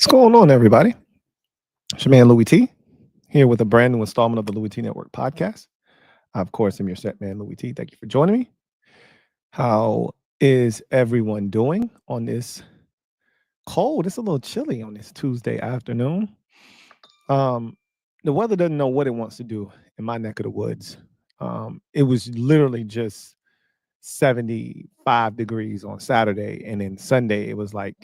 What's going on, everybody? It's your man, Louie T, here with a brand new installment of the Louie T Network podcast. I, of course, am your set man, Louie T. Thank you for joining me. How is everyone doing on this cold? It's a little chilly on this Tuesday afternoon. The weather doesn't know what it wants to do in my neck of the woods. It was literally just 75 degrees on Saturday, and then Sunday it was like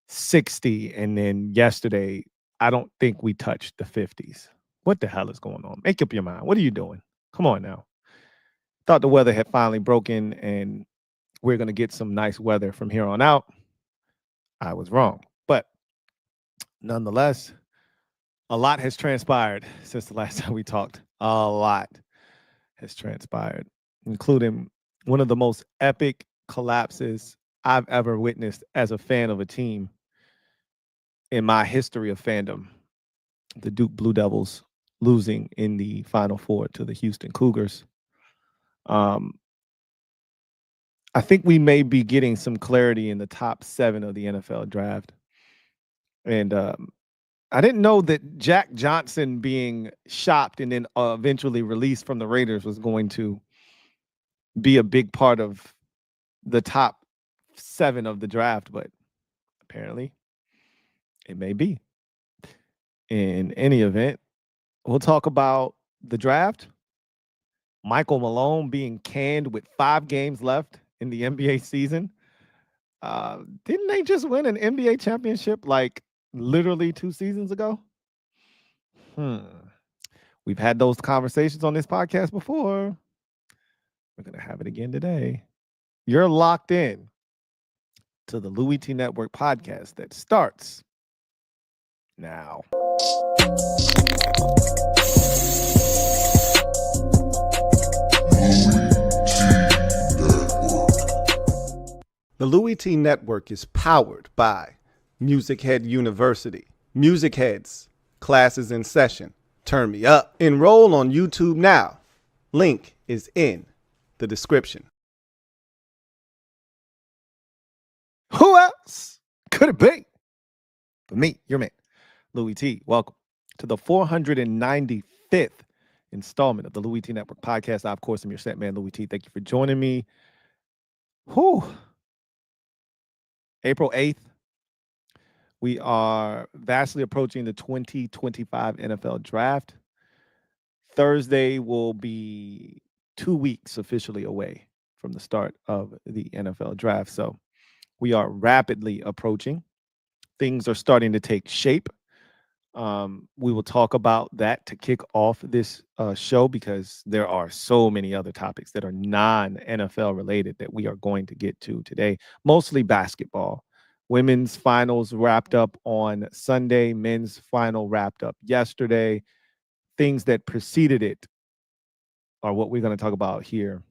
60, and then yesterday I don't think we touched the 50s. What the hell is going on? Make up your mind. What are you doing? Come on now. Thought the weather had finally broken and we're going to get some nice weather from here on out. I was wrong. But nonetheless, a lot has transpired since the last time we talked. A lot has transpired, including one of the most epic collapses I've ever witnessed as a fan of a team in my history of fandom. The Duke Blue Devils losing in the Final Four to the Houston Cougars. I think we may be getting some clarity in the top 7 of the NFL draft. And I didn't know that Jack Johnson being shopped and then eventually released from the Raiders was going to be a big part of the top 7 of the draft, but apparently it may be. In any event, we'll talk about the draft, Michael Malone being canned with 5 games left in the NBA season. Didn't they just win an NBA championship like literally 2 seasons ago? We've had those conversations on this podcast before. We're going to have it again today. You're locked in to the Louie T Network podcast that starts now. The Louie T Network is powered by MusicHead University. MusicHeads, classes in session. Turn me up. Enroll on YouTube now. Link is in the description. Who else could it be but me, your man, Louie T? Welcome to the 495th installment of the Louie T Network podcast. I, of course, am your set man, Louie T. Thank you for joining me. April 8th, we are vastly approaching the 2025 NFL Draft. Thursday will be 2 weeks officially away from the start of the NFL Draft. So we are rapidly approaching. Things are starting to take shape. We will talk about that to kick off this show because there are so many other topics that are non-NFL related that we are going to get to today, mostly basketball. Women's finals wrapped up on Sunday. Men's final wrapped up yesterday. Things that preceded it are what we're going to talk about here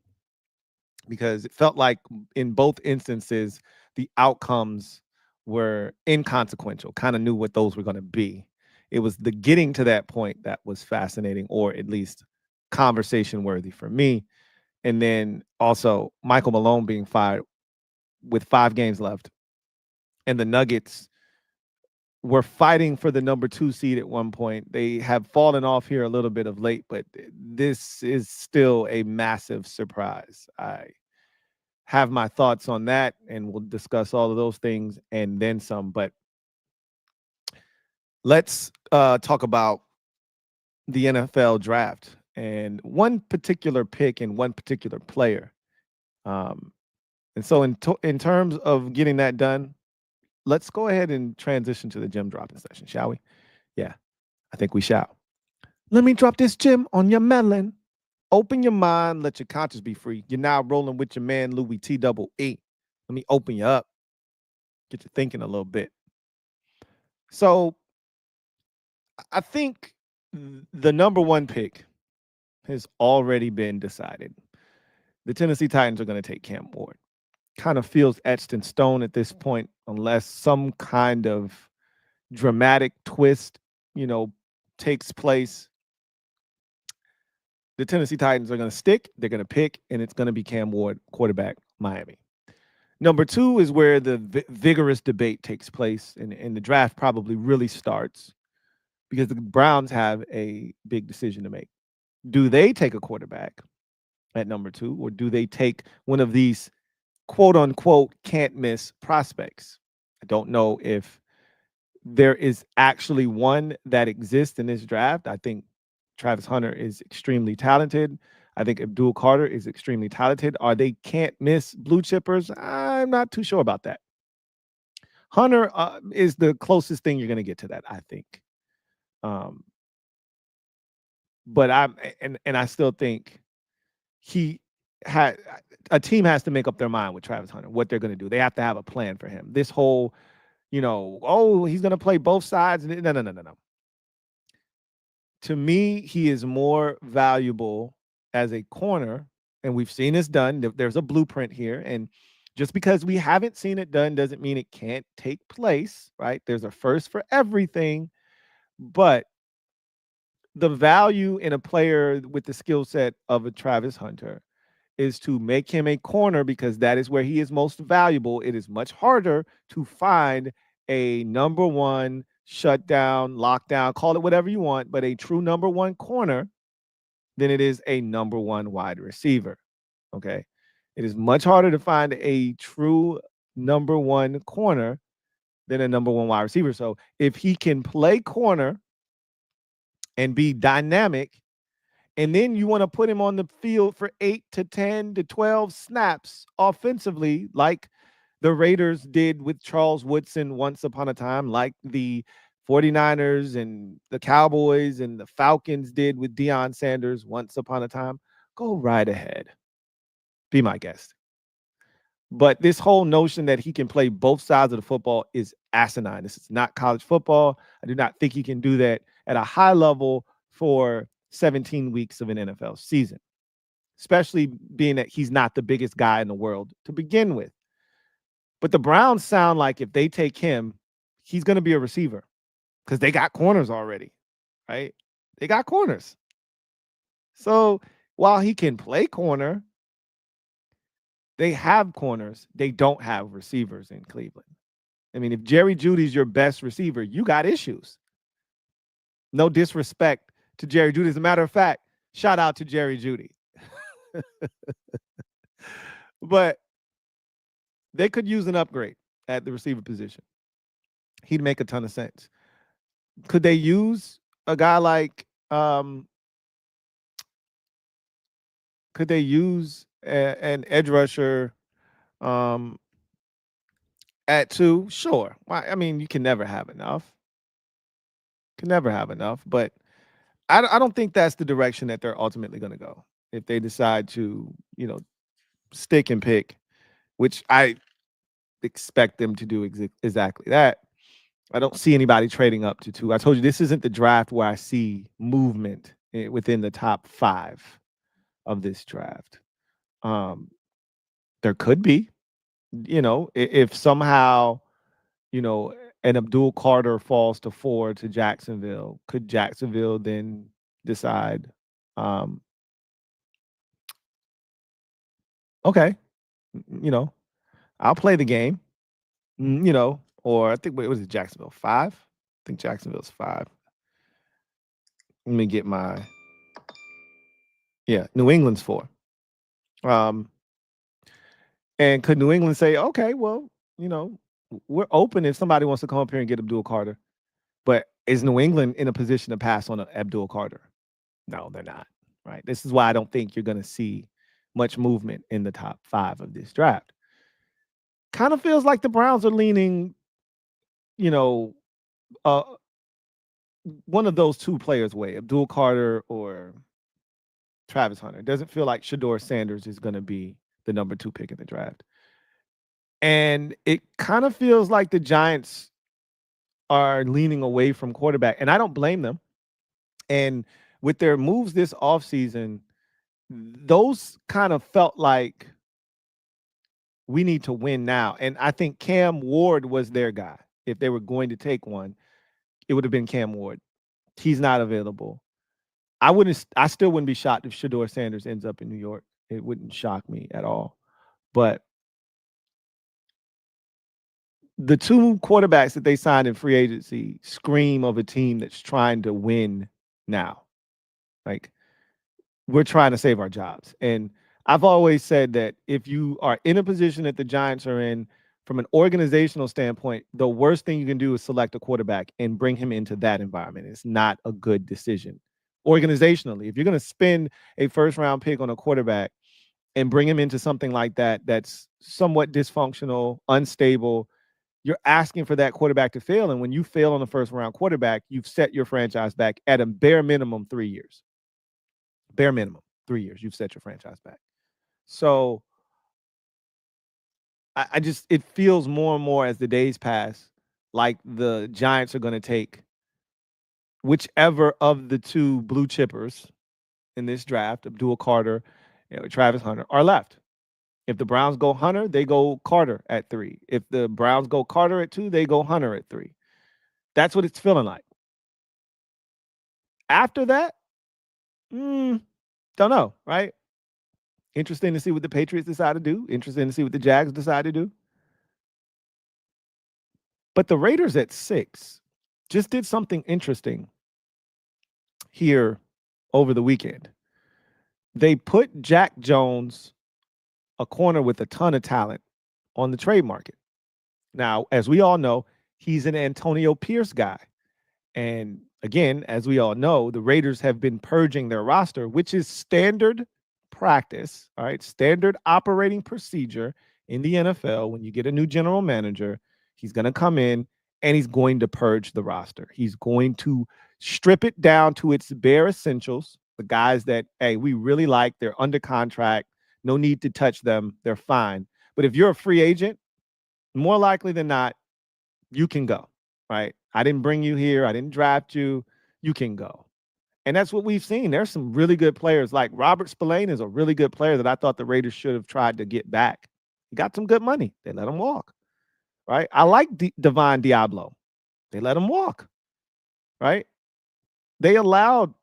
because it felt like in both instances, the outcomes were inconsequential, kind of knew what those were going to be. It was the getting to that point that was fascinating, or at least conversation worthy for me. And then also Michael Malone being fired with 5 games left. And the Nuggets were fighting for the number 2 seed at one point. They have fallen off here a little bit of late, but this is still a massive surprise. I have my thoughts on that, and we'll discuss all of those things and then some. But let's talk about the NFL draft and one particular pick and one particular player. And so in terms of getting that done, let's go ahead and transition to the gem dropping session, shall we? Yeah, I think we shall. Let me drop this gem on your melon. Open your mind, let your conscience be free. You're now rolling with your man, Louie T double E. Let me open you up, get you thinking a little bit. So I think the number 1 pick has already been decided. The Tennessee Titans are going to take Cam Ward. Kind of feels etched in stone at this point, unless some kind of dramatic twist, takes place. The Tennessee Titans are going to stick, they're going to pick, and it's going to be Cam Ward, quarterback, Miami. Number 2 is where the vigorous debate takes place, and the draft probably really starts because the Browns have a big decision to make. Do they take a quarterback at number 2, or do they take one of these quote unquote can't miss prospects? I don't know if there is actually one that exists in this draft. I think Travis Hunter is extremely talented. I think Abdul Carter is extremely talented. Are they can't miss blue chippers? I'm not too sure about that. Hunter is the closest thing you're going to get to that, I think. Um, but I still think he had a team has to make up their mind with Travis Hunter, what they're going to do. They have to have a plan for him. This whole, oh, he's going to play both sides. No, no, no, no, no. To me, he is more valuable as a corner, and we've seen this done. There's a blueprint here, and just because we haven't seen it done doesn't mean it can't take place, right? There's a first for everything, but the value in a player with the skill set of a Travis Hunter is to make him a corner because that is where he is most valuable. It is much harder to find a number one shutdown, lockdown, call it whatever you want, but a true number one corner than it is a number one wide receiver. Okay. It is much harder to find a true number one corner than a number one wide receiver. So if he can play corner and be dynamic, and then you want to put him on the field for 8 to 10 to 12 snaps offensively, like the Raiders did with Charles Woodson once upon a time, like the 49ers and the Cowboys and the Falcons did with Deion Sanders once upon a time. Go right ahead. Be my guest. But this whole notion that he can play both sides of the football is asinine. This is not college football. I do not think he can do that at a high level for 17 weeks of an NFL season, especially being that he's not the biggest guy in the world to begin with. But the Browns sound like if they take him, he's going to be a receiver because they got corners already, right? They got corners. So while he can play corner, they have corners. They don't have receivers in Cleveland. I mean, if Jerry Jeudy's your best receiver, you got issues. No disrespect to Jerry Jeudy. As a matter of fact, shout out to Jerry Jeudy. But they could use an upgrade at the receiver position. He'd make a ton of sense. Could they use a guy like could they use an edge rusher at 2? Sure. I mean, you can never have enough. Can never have enough, but I don't think that's the direction that they're ultimately going to go if they decide to, stick and pick, which I expect them to do exactly that. I don't see anybody trading up to 2. I told you this isn't the draft where I see movement within the top 5 of this draft. There could be, if somehow, an Abdul Carter falls to 4 to Jacksonville, could Jacksonville then decide, okay, I'll play the game, or I think, what was it, Jacksonville 5? I think Jacksonville's 5. Let me get New England's 4. And could New England say, okay, well, we're open if somebody wants to come up here and get Abdul Carter. But is New England in a position to pass on Abdul Carter? No, they're not. Right. This is why I don't think you're going to see much movement in the top 5 of this draft. Kind of feels like the Browns are leaning, you know, uh, one of those 2 players way, Abdul Carter or Travis Hunter. It doesn't feel like Shador Sanders is going to be the number 2 pick in the draft. And it kind of feels like the Giants are leaning away from quarterback, and I don't blame them. And with their moves this offseason, those kind of felt like we need to win now. And I think Cam Ward was their guy. If they were going to take one, it would have been Cam Ward. He's not available. I still wouldn't be shocked if Shador Sanders ends up in New York. It wouldn't shock me at all. But the two quarterbacks that they signed in free agency scream of a team that's trying to win now. Like, we're trying to save our jobs. And I've always said that if you are in a position that the Giants are in, from an organizational standpoint, the worst thing you can do is select a quarterback and bring him into that environment. It's not a good decision. Organizationally, if you're going to spend a first round pick on a quarterback and bring him into something like that that's somewhat dysfunctional, unstable, you're asking for that quarterback to fail. And when you fail on the first round quarterback, you've set your franchise back at a bare minimum 3 years. Bare minimum 3 years. You've set your franchise back. So I just, it feels more and more as the days pass like the Giants are going to take whichever of the two blue chippers in this draft, Abdul Carter, Travis Hunter, are left. If the Browns go Hunter, they go Carter at 3. If the Browns go Carter at 2, they go Hunter at 3. That's what it's feeling like. After that, don't know, right? Interesting to see what the Patriots decide to do. Interesting to see what the Jags decide to do. But the Raiders at 6 just did something interesting here over the weekend. They put Jack Jones, a corner with a ton of talent, on the trade market. Now, as we all know, he's an Antonio Pierce guy. And again, as we all know, the Raiders have been purging their roster, which is standard practice, all right, standard operating procedure in the NFL. When you get a new general manager, he's going to come in and he's going to purge the roster. He's going to strip it down to its bare essentials, the guys that, hey, we really like, they're under contract, no need to touch them, they're fine. But if you're a free agent, more likely than not, you can go, right? I didn't bring you here. I didn't draft you. You can go. And that's what we've seen. There's some really good players. Like Robert Spillane is a really good player that I thought the Raiders should have tried to get back. He got some good money. They let him walk, right? I like Devon Diablo. They let him walk, right? They allowed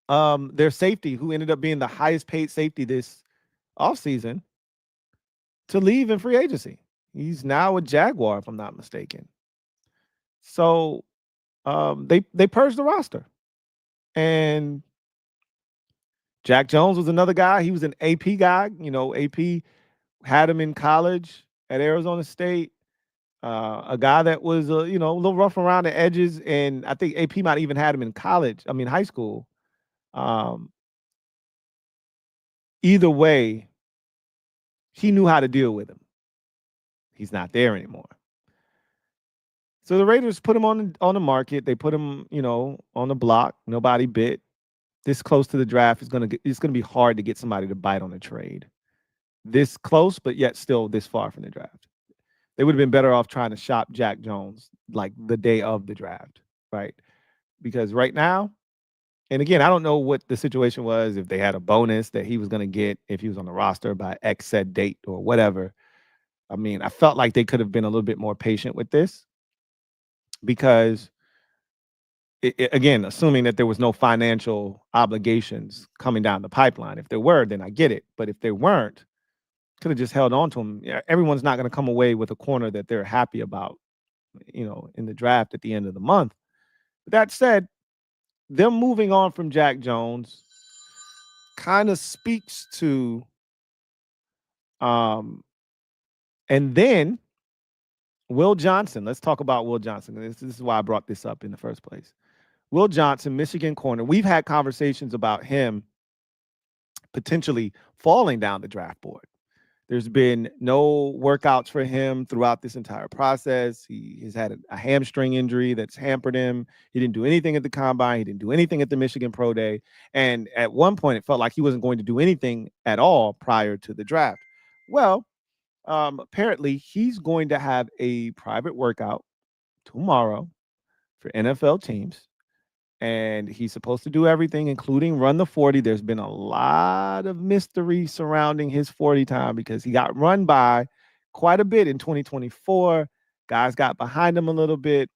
their safety, who ended up being the highest paid safety this offseason, to leave in free agency. He's now a Jaguar, if I'm not mistaken. So they purged the roster. And Jack Jones was another guy. He was an AP guy. You know, AP had him in college at Arizona State. A guy that was, a little rough around the edges. And I think AP might even had him in college. I mean, high school. Either way, he knew how to deal with him. He's not there anymore. So the Raiders put him on the market. They put him, on the block. Nobody bit. This close to the draft it's gonna be hard to get somebody to bite on a trade. This close, but yet still this far from the draft. They would have been better off trying to shop Jack Jones like the day of the draft, right? Because right now, and again, I don't know what the situation was, if they had a bonus that he was going to get if he was on the roster by X said date or whatever. I mean, I felt like they could have been a little bit more patient with this because, again, assuming that there was no financial obligations coming down the pipeline. If there were, then I get it. But if there weren't, could have just held on to him. Yeah, everyone's not going to come away with a corner that they're happy about, in the draft at the end of the month. But that said, them moving on from Jack Jones kind of speaks to, and then Will Johnson. Let's talk about Will Johnson. This is why I brought this up in the first place. Will Johnson, Michigan corner. We've had conversations about him potentially falling down the draft board. There's been no workouts for him throughout this entire process. He has had a hamstring injury that's hampered him. He didn't do anything at the combine. He didn't do anything at the Michigan Pro Day. And at one point, it felt like he wasn't going to do anything at all prior to the draft. Well, apparently, he's going to have a private workout tomorrow for NFL teams. And he's supposed to do everything, including run the 40. There's been a lot of mystery surrounding his 40 time because he got run by quite a bit in 2024. Guys got behind him a little bit.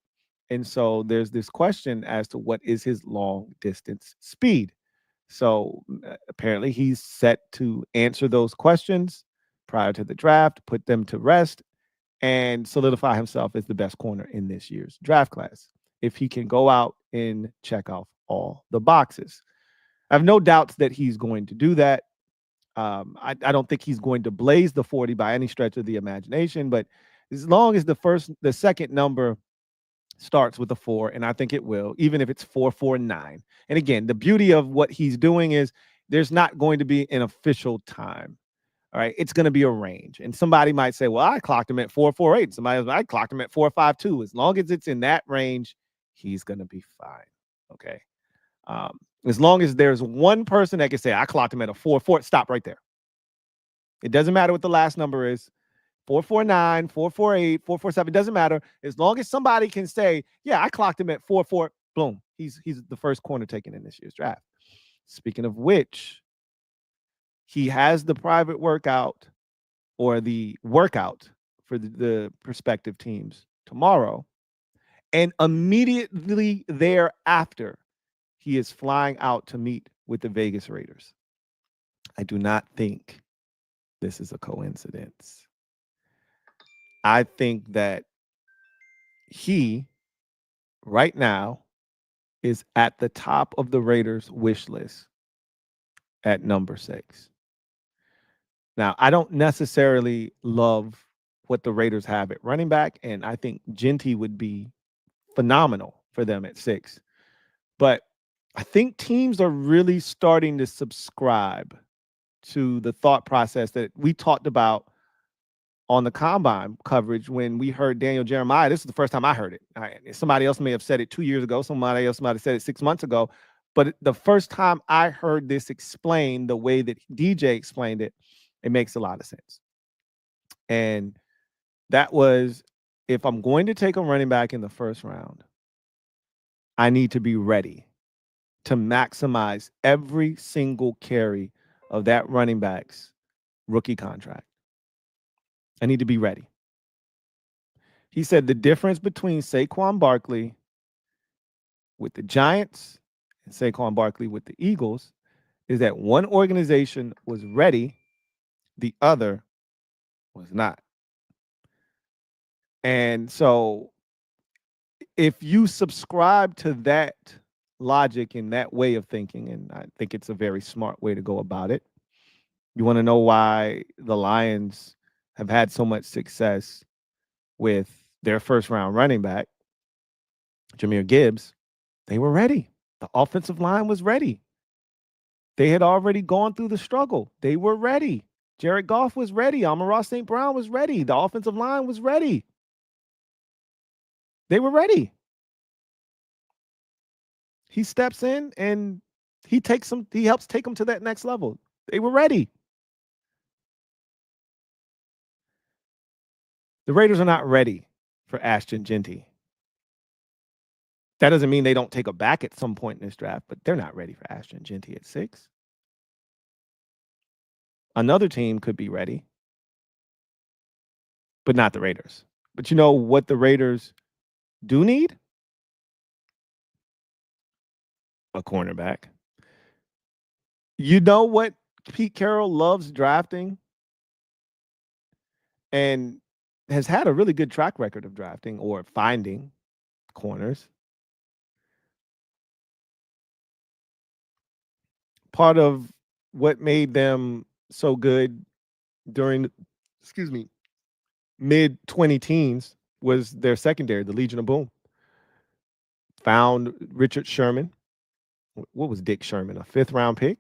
And so there's this question as to what is his long distance speed. So apparently he's set to answer those questions prior to the draft, put them to rest, and solidify himself as the best corner in this year's draft class if he can go out and check off all the boxes. I have no doubts that he's going to do that. I don't think he's going to blaze the 40 by any stretch of the imagination, but as long as the second number starts with a 4, and I think it will, even if it's 449. And again, the beauty of what he's doing is there's not going to be an official time. All right, it's going to be a range. And somebody might say, well, I clocked him at 448. Somebody else, I clocked him at 452. As long as it's in that range, he's going to be fine. Okay. As long as there's one person that can say, I clocked him at a 4-4, stop right there. It doesn't matter what the last number is. 449, 448, 447, doesn't matter. As long as somebody can say, yeah, I clocked him at 4-4, boom, he's the first corner taken in this year's draft. Speaking of which, he has the private workout or the workout for the prospective teams tomorrow. And immediately thereafter, he is flying out to meet with the Vegas Raiders. I do not think this is a coincidence. I think that he, right now, is at the top of the Raiders' wish list at number 6. Now, I don't necessarily love what the Raiders have at running back, and I think Genty would be phenomenal for them at 6. But I think teams are really starting to subscribe to the thought process that we talked about on the combine coverage when we heard Daniel Jeremiah. This is the first time I heard it. Somebody else may have said it 2 years ago. Somebody else might have said it 6 months ago. But the first time I heard this explained the way that DJ explained it, it makes a lot of sense. And that was, if I'm going to take a running back in the first round, I need to be ready to maximize every single carry of that running back's rookie contract. I need to be ready. He said the difference between Saquon Barkley with the Giants and Saquon Barkley with the Eagles is that one organization was ready, the other was not. And so if you subscribe to that logic and that way of thinking, and I think it's a very smart way to go about it, you want to know why the Lions have had so much success with their first round running back, Jahmyr Gibbs. They were ready. The offensive line was ready. They had already gone through the struggle. They were ready. Jared Goff was ready. Amon-Ra St. Brown was ready. The offensive line was ready. They were ready. He steps in and he helps take them to that next level. They were ready. The Raiders are not ready for Ashton Genty. That doesn't mean they don't take a back at some point in this draft, but they're not ready for Ashton Genty at 6. Another team could be ready, but not the Raiders. But you know what the Raiders do need? A cornerback. You know what Pete Carroll loves drafting and has had a really good track record of drafting or finding corners? Part of what made them so good during, mid 20 teens was their secondary, the Legion of Boom. Found Richard Sherman. What was Dick Sherman? A 5th round pick?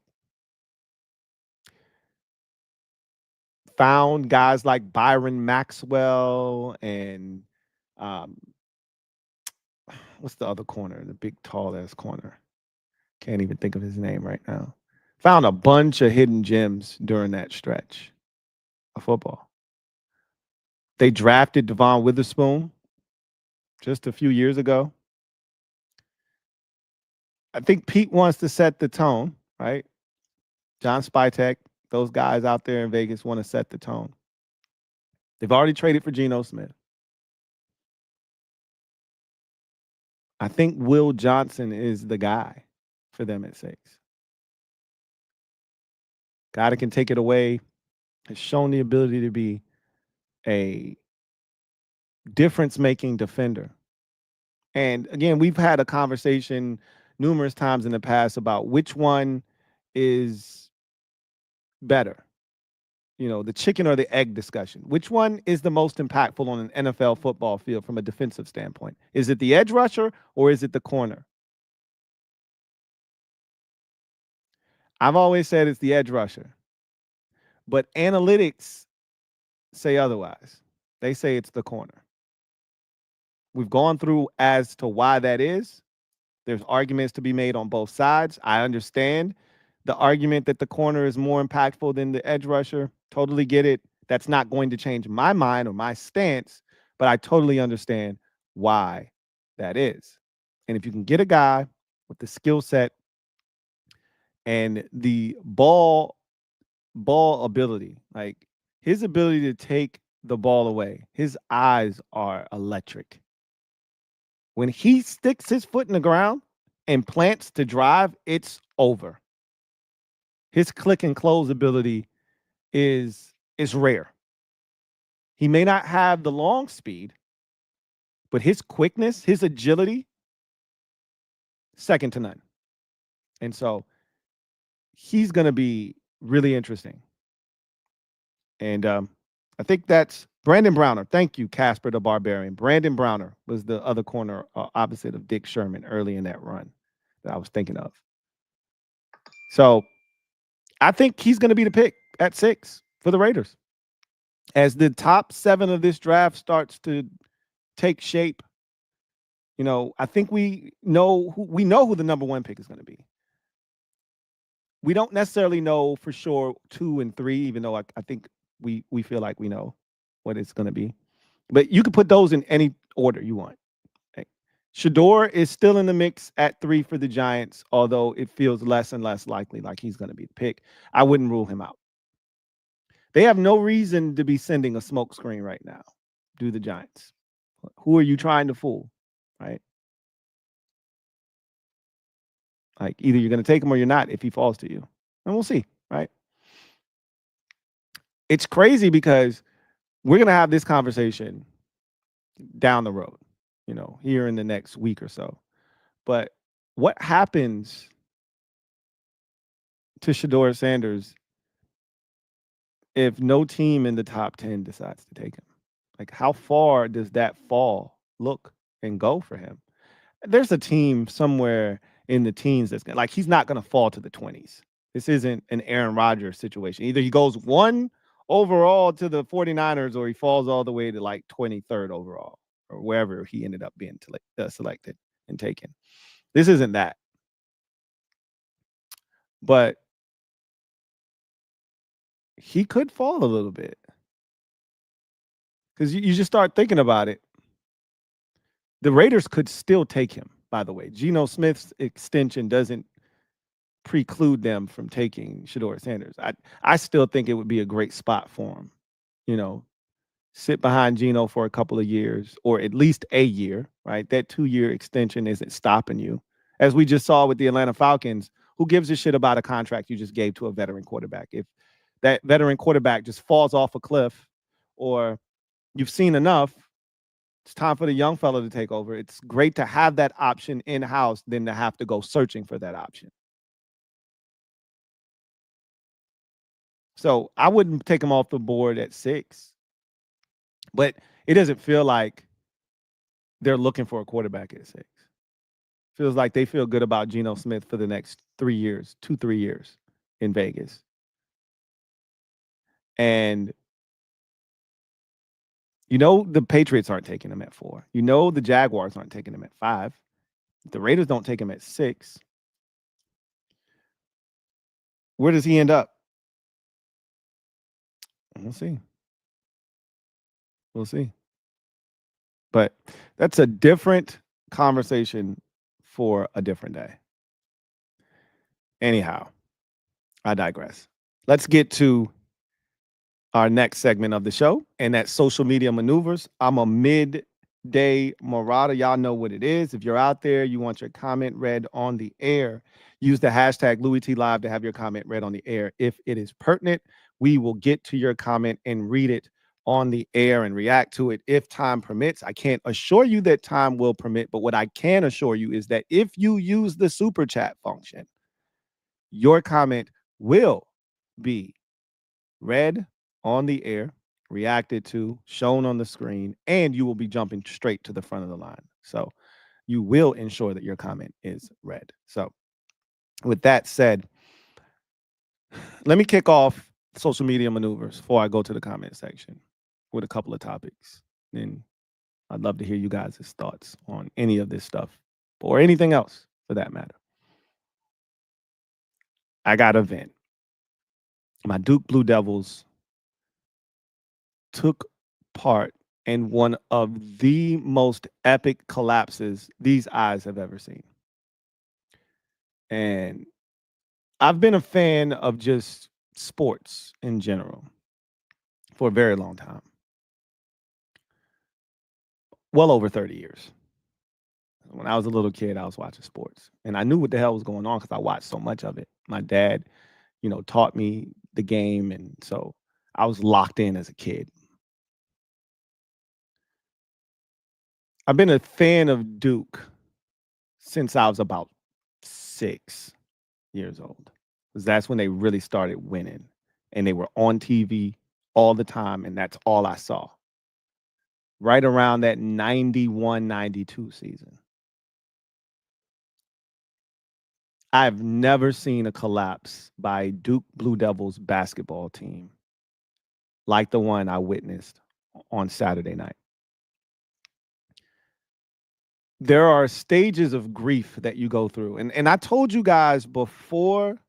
Found guys like Byron Maxwell and what's the other corner? The big tall ass corner. Can't even think of his name right now. Found a bunch of hidden gems during that stretch of football. They drafted Devon Witherspoon just a few years ago. I think Pete wants to set the tone, right? John Spytek, those guys out there in Vegas want to set the tone. They've already traded for Geno Smith. I think Will Johnson is the guy for them at 6. Guy that can take it away, has shown the ability to be a difference-making defender. And again, we've had a conversation numerous times in the past about which one is better. You know, the chicken or the egg discussion. Which one is the most impactful on an NFL football field from a defensive standpoint? Is it the edge rusher or is it the corner? I've always said it's the edge rusher, but analytics say otherwise. They say it's the corner. We've gone through as to why that is. There's arguments to be made on both sides. I understand the argument that the corner is more impactful than the edge rusher. Totally get it. That's not going to change my mind or my stance, but I totally understand why that is. And if you can get a guy with the skill set and the ball ability, like his ability to take the ball away, his eyes are electric. When he sticks his foot in the ground and plants to drive, it's over. His click and close ability is rare. He may not have the long speed, but his quickness, his agility, second to none. And so he's going to be really interesting. And I think that's Brandon Browner. Thank you, Casper the Barbarian. Brandon Browner was the other corner opposite of Dick Sherman early in that run that I was thinking of. So I think he's going to be the pick at 6 for the Raiders. As the top 7 of this draft starts to take shape, you know, I think we know who the number 1 pick is going to be. We don't necessarily know for sure 2 and 3, even though I think we feel like we know what it's going to be. But you can put those in any order you want. Okay. Shador is still in the mix at 3 for the Giants, although it feels less and less likely like he's going to be the pick. I wouldn't rule him out. They have no reason to be sending a smoke screen right now. Do the Giants. Who are you trying to fool? Right? Like either you're going to take him or you're not if he falls to you. And we'll see, right? It's crazy because we're going to have this conversation down the road, you know, here in the next week or so. But what happens to Shador Sanders if no team in the top 10 decides to take him? Like, how far does that fall look and go for him? There's a team somewhere in the teens that's gonna, like, he's not going to fall to the 20s. This isn't an Aaron Rodgers situation. Either he goes 1 overall to the 49ers or he falls all the way to like 23rd overall or wherever he ended up being selected and taken. This isn't that. But he could fall a little bit. Because you just start thinking about it. The Raiders could still take him, by the way. Geno Smith's extension doesn't preclude them from taking Shador Sanders. I still think it would be a great spot for him. You know, sit behind Geno for a couple of years or at least a year, right? That 2-year extension isn't stopping you. As we just saw with the Atlanta Falcons, who gives a shit about a contract you just gave to a veteran quarterback? If that veteran quarterback just falls off a cliff or you've seen enough, it's time for the young fella to take over. It's great to have that option in-house than to have to go searching for that option. So I wouldn't take him off the board at 6. But it doesn't feel like they're looking for a quarterback at 6. Feels like they feel good about Geno Smith for the next 3 years, 2-3 years in Vegas. And you know the Patriots aren't taking him at 4. You know the Jaguars aren't taking him at 5. If the Raiders don't take him at 6, where does he end up? We'll see. We'll see. But that's a different conversation for a different day. Anyhow, I digress. Let's get to our next segment of the show, and that's social media maneuvers. I'm a midday marauder. Y'all know what it is. If you're out there, you want your comment read on the air, use the hashtag LouieTLive to have your comment read on the air. If it is pertinent, we will get to your comment and read it on the air and react to it if time permits. I can't assure you that time will permit, but what I can assure you is that if you use the super chat function, your comment will be read on the air, reacted to, shown on the screen, and you will be jumping straight to the front of the line. So you will ensure that your comment is read. So with that said, let me kick off social media maneuvers before I go to the comment section with a couple of topics. And I'd love to hear you guys' thoughts on any of this stuff or anything else for that matter. I got a vent. My Duke Blue Devils took part in one of the most epic collapses these eyes have ever seen. And I've been a fan of just sports in general for a very long time. Well over 30 years. When I was a little kid, I was watching sports. And I knew what the hell was going on because I watched so much of it. My dad, taught me the game. And so I was locked in as a kid. I've been a fan of Duke since I was about 6 years old. Because that's when they really started winning. And they were on TV all the time. And that's all I saw. Right around that 91-92 season. I've never seen a collapse by Duke Blue Devils basketball team like the one I witnessed on Saturday night. There are stages of grief that you go through. And I told you guys before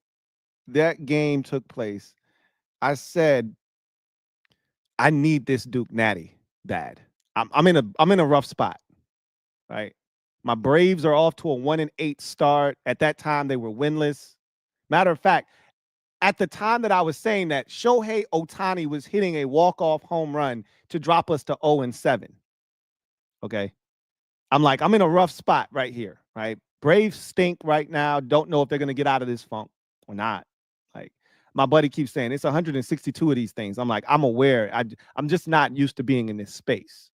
that game took place, I said, I need this Duke natty bad. I'm in a rough spot, right? My Braves are off to a 1-8 start. At that time, they were winless. Matter of fact, at the time that I was saying that, Shohei Ohtani was hitting a walk-off home run to drop us to 0-7. Okay. I'm in a rough spot right here, right? Braves stink right now. Don't know if they're going to get out of this funk or not. Like, my buddy keeps saying it's 162 of these things. I'm aware. I'm just not used to being in this space.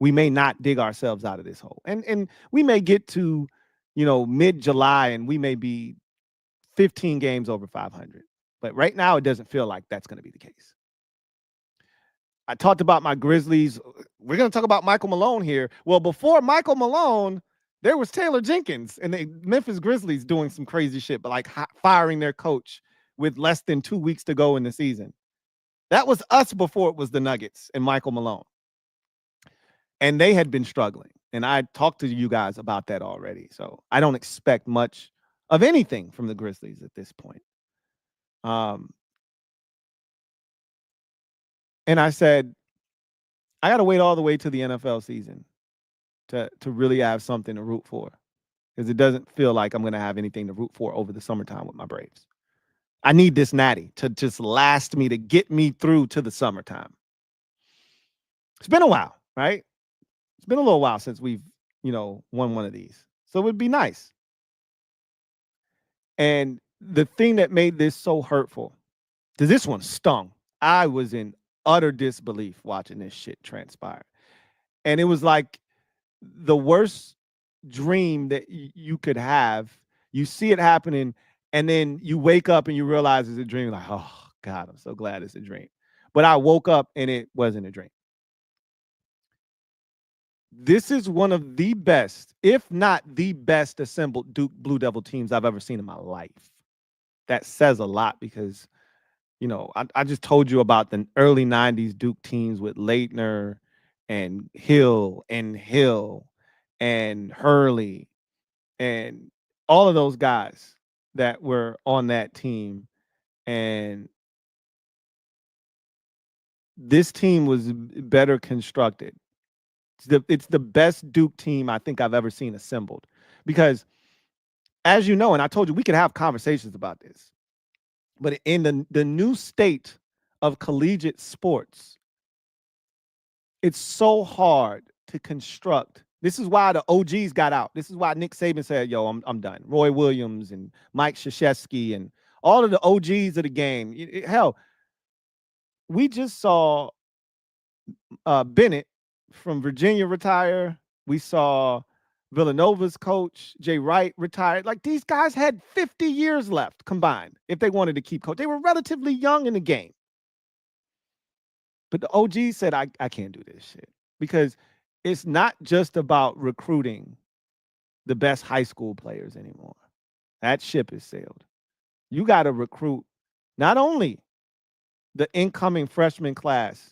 We may not dig ourselves out of this hole. And we may get to, mid-July and we may be 15 games over 500. But right now, it doesn't feel like that's going to be the case. I talked about my Grizzlies. We're going to talk about Michael Malone here. Well, before Michael Malone, there was Taylor Jenkins and the Memphis Grizzlies doing some crazy shit, but firing their coach with less than 2 weeks to go in the season. That was us before it was the Nuggets and Michael Malone. And they had been struggling. And I talked to you guys about that already. So I don't expect much of anything from the Grizzlies at this point. And I said, I got to wait all the way to the NFL season to really have something to root for, because it doesn't feel like I'm going to have anything to root for over the summertime with my Braves. I need this natty to just last me, to get me through to the summertime. It's been a while, right? It's been a little while since we've, won one of these. So it would be nice. And the thing that made this so hurtful, because this one stung. I was in utter disbelief watching this shit transpire. And it was like the worst dream that you could have. You see it happening, and then you wake up and you realize it's a dream. Like, oh, God, I'm so glad it's a dream. But I woke up and it wasn't a dream. This is one of the best, if not the best, assembled Duke Blue Devil teams I've ever seen in my life. That says a lot because, I just told you about the early 90s Duke teams with Leitner and Hill and Hurley and all of those guys that were on that team. And this team was better constructed. It's the best Duke team I think I've ever seen assembled. Because, as you know, and I told you we could have conversations about this, but in the new state of collegiate sports, it's so hard to construct. This is why the OGs got out. This is why Nick Saban said, yo, I'm done. Roy Williams and Mike Krzyzewski and all of the OGs of the game. Hell, we just saw Bennett from Virginia retire. We saw Villanova's coach, Jay Wright, retired. Like, these guys had 50 years left combined if they wanted to keep coach. They were relatively young in the game. But the OG said, I can't do this shit. Because it's not just about recruiting the best high school players anymore. That ship has sailed. You got to recruit not only the incoming freshman class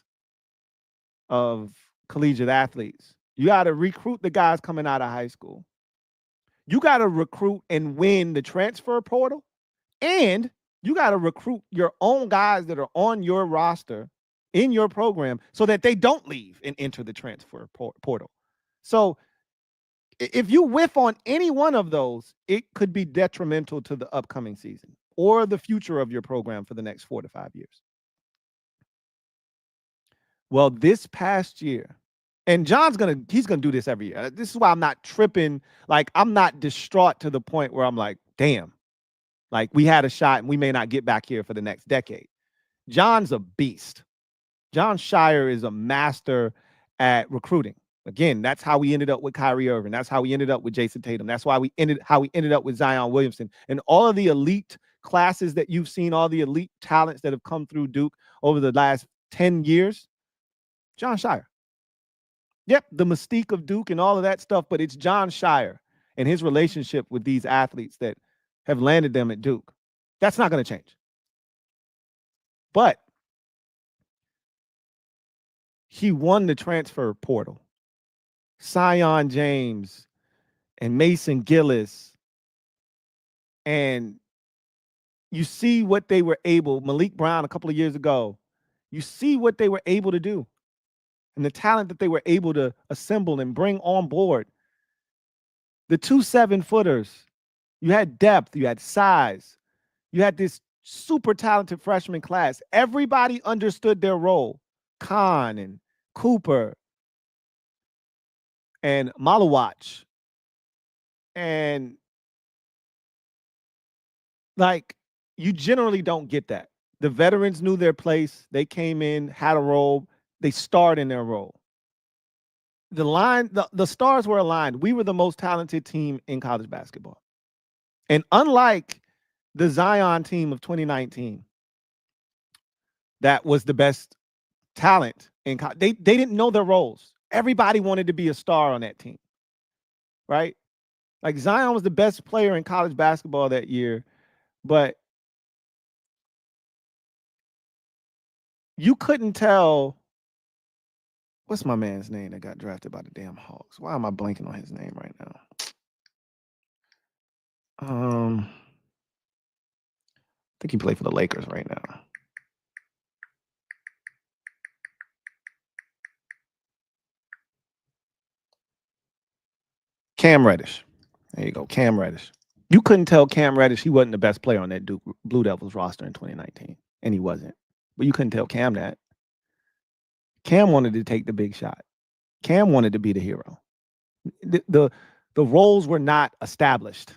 of collegiate athletes, you got to recruit the guys coming out of high school. You got to recruit and win the transfer portal, and you got to recruit your own guys that are on your roster in your program so that they don't leave and enter the transfer portal. So if you whiff on any one of those, it could be detrimental to the upcoming season or the future of your program for the next 4 to 5 years. Well, this past year, and he's gonna do this every year. This is why I'm not tripping. Like, I'm not distraught to the point where I'm like, damn, like, we had a shot and we may not get back here for the next decade. John's a beast. Jon Scheyer is a master at recruiting. Again, that's how we ended up with Kyrie Irving. That's how we ended up with Jason Tatum. That's why we ended up with Zion Williamson. And all of the elite classes that you've seen, all the elite talents that have come through Duke over the last 10 years, Jon Scheyer. Yep, the mystique of Duke and all of that stuff, but it's Jon Scheyer and his relationship with these athletes that have landed them at Duke. That's not going to change. But he won the transfer portal. Sion James and Mason Gillis. And you see what they were able, Malik Brown a couple of years ago, you see what they were able to do and the talent that they were able to assemble and bring on board. The 2 7-footers, you had depth, you had size, you had this super talented freshman class. Everybody understood their role. Khan and Cooper and Malawach. And like, you generally don't get that. The veterans knew their place. They came in, had a role. They starred in their role. The stars were aligned. We were the most talented team in college basketball. And unlike the Zion team of 2019, that was the best talent in college. They didn't know their roles. Everybody wanted to be a star on that team, right? Like, Zion was the best player in college basketball that year, but you couldn't tell. What's my man's name that got drafted by the damn Hawks? Why am I blanking on his name right now? I think he played for the Lakers right now. Cam Reddish. There you go, Cam Reddish. You couldn't tell Cam Reddish he wasn't the best player on that Duke Blue Devils roster in 2019, and he wasn't. But you couldn't tell Cam that. Cam wanted to take the big shot. Cam wanted to be the hero. The roles were not established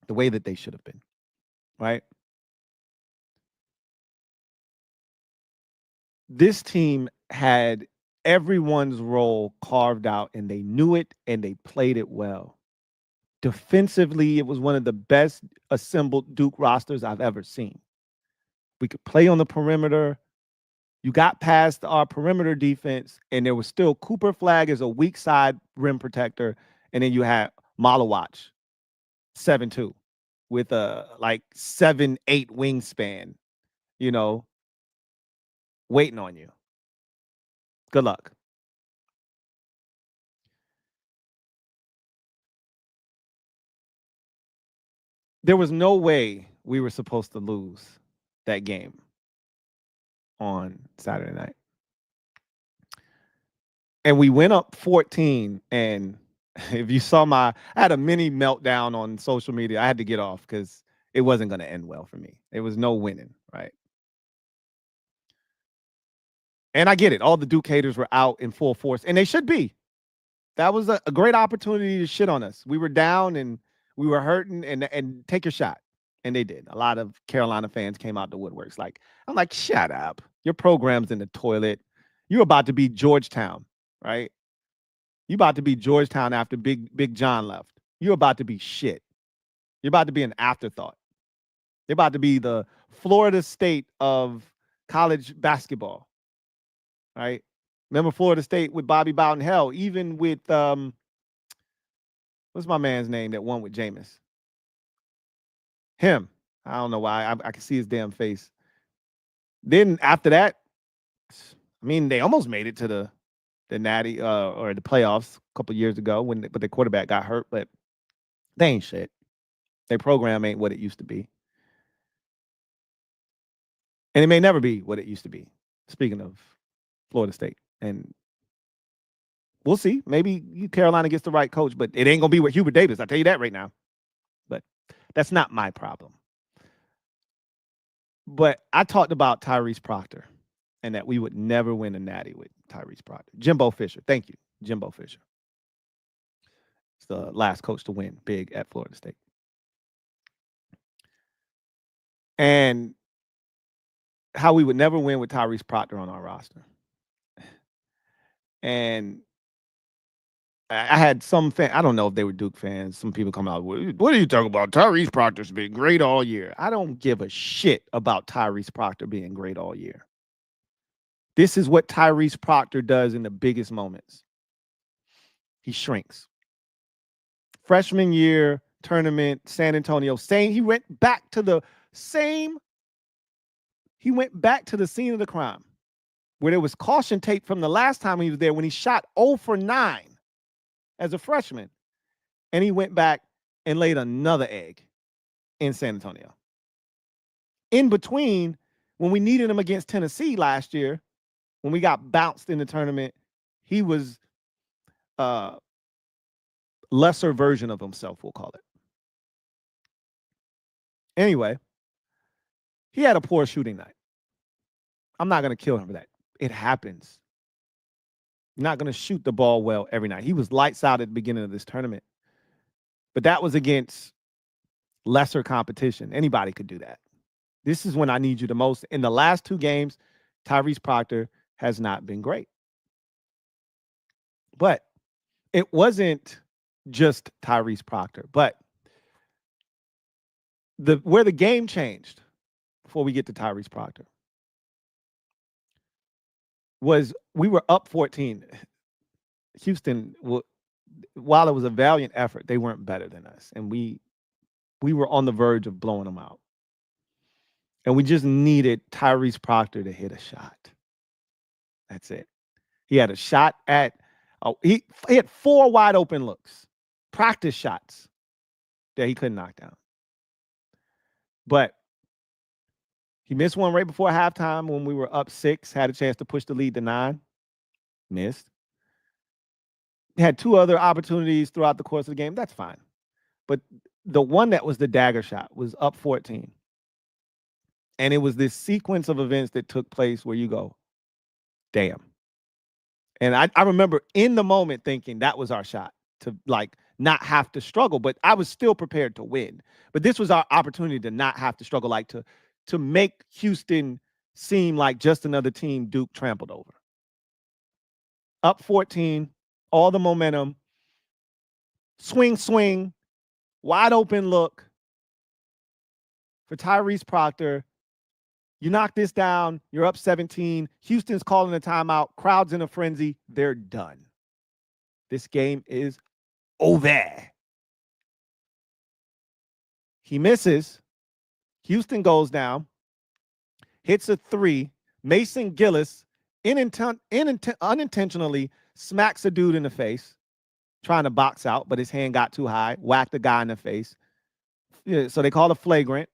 the way that they should have been, right? This team had everyone's role carved out, and they knew it, and they played it well. Defensively, it was one of the best assembled Duke rosters I've ever seen. We could play on the perimeter. You got past our perimeter defense, and there was still Cooper Flag as a weak side rim protector, and then you had Malawach, 7'2", with a like 7'8" wingspan, waiting on you. Good luck. There was no way we were supposed to lose that game on Saturday night. And we went up 14, and if you saw I had a mini meltdown on social media. I had to get off because it wasn't going to end well for me. There was no winning, right? And I get it. All the Duke haters were out in full force, and they should be. That was a great opportunity to shit on us. We were down, and we were hurting, and take your shot. And they did. A lot of Carolina fans came out the woodworks. I'm like, shut up. Your program's in the toilet. You're about to be Georgetown, right? You about to be Georgetown after Big John left. You're about to be shit. You're about to be an afterthought. You're about to be the Florida State of college basketball, right? Remember Florida State with Bobby Bowden? Hell, even with what's my man's name that won with Jameis? Him. I don't know why. I can see his damn face. Then after that, I mean, they almost made it to the Natty or the playoffs a couple years ago but the quarterback got hurt. But they ain't shit. Their program ain't what it used to be, and it may never be what it used to be. Speaking of Florida State, and we'll see. Maybe Carolina gets the right coach, but it ain't gonna be with Hubert Davis. I'll tell you that right now. But that's not my problem. But I talked about Tyrese Proctor and that we would never win a natty with Tyrese Proctor. Jimbo Fisher. Thank you, Jimbo Fisher. It's the last coach to win big at Florida State. And how we would never win with Tyrese Proctor on our roster. And I had some fans, I don't know if they were Duke fans. Some people come out, what are you talking about? Tyrese Proctor's been great all year. I don't give a shit about Tyrese Proctor being great all year. This is what Tyrese Proctor does in the biggest moments. He shrinks. Freshman year tournament, San Antonio, he went back to the scene of the crime where there was caution tape from the last time he was there when he shot 0 for 9 as a freshman. And he went back and laid another egg in San Antonio. In between, when we needed him against Tennessee last year, when we got bounced in the tournament, he was a lesser version of himself, we'll call it. Anyway, he had a poor shooting night. I'm not going to kill him for that. It happens. You're not going to shoot the ball well every night. He was lights out at the beginning of this tournament. But that was against lesser competition. Anybody could do that. This is when I need you the most. In the last 2 games, Tyrese Proctor has not been great. But it wasn't just Tyrese Proctor. But where the game changed before we get to Tyrese Proctor was we were up 14. Houston, while it was a valiant effort, they weren't better than us. And we were on the verge of blowing them out. And we just needed Tyrese Proctor to hit a shot. That's it. He had a shot at, he had 4 wide open looks, practice shots that he couldn't knock down. But he missed one right before halftime when we were up 6, had a chance to push the lead to 9, missed. He had 2 other opportunities throughout the course of the game. That's fine. But the one that was the dagger shot was up 14. And it was this sequence of events that took place where you go, damn. And I remember in the moment thinking that was our shot to like not have to struggle, but I was still prepared to win. But this was our opportunity to not have to struggle, like to make Houston seem like just another team Duke trampled over. Up 14, all the momentum, swing, wide open look for Tyrese Proctor. You knock this down, you're up 17. Houston's calling a timeout. Crowd's in a frenzy. They're done. This game is over. He misses. Houston goes down, hits a 3. Mason Gillis unintentionally smacks a dude in the face, trying to box out, but his hand got too high, whacked the guy in the face. So they call a flagrant.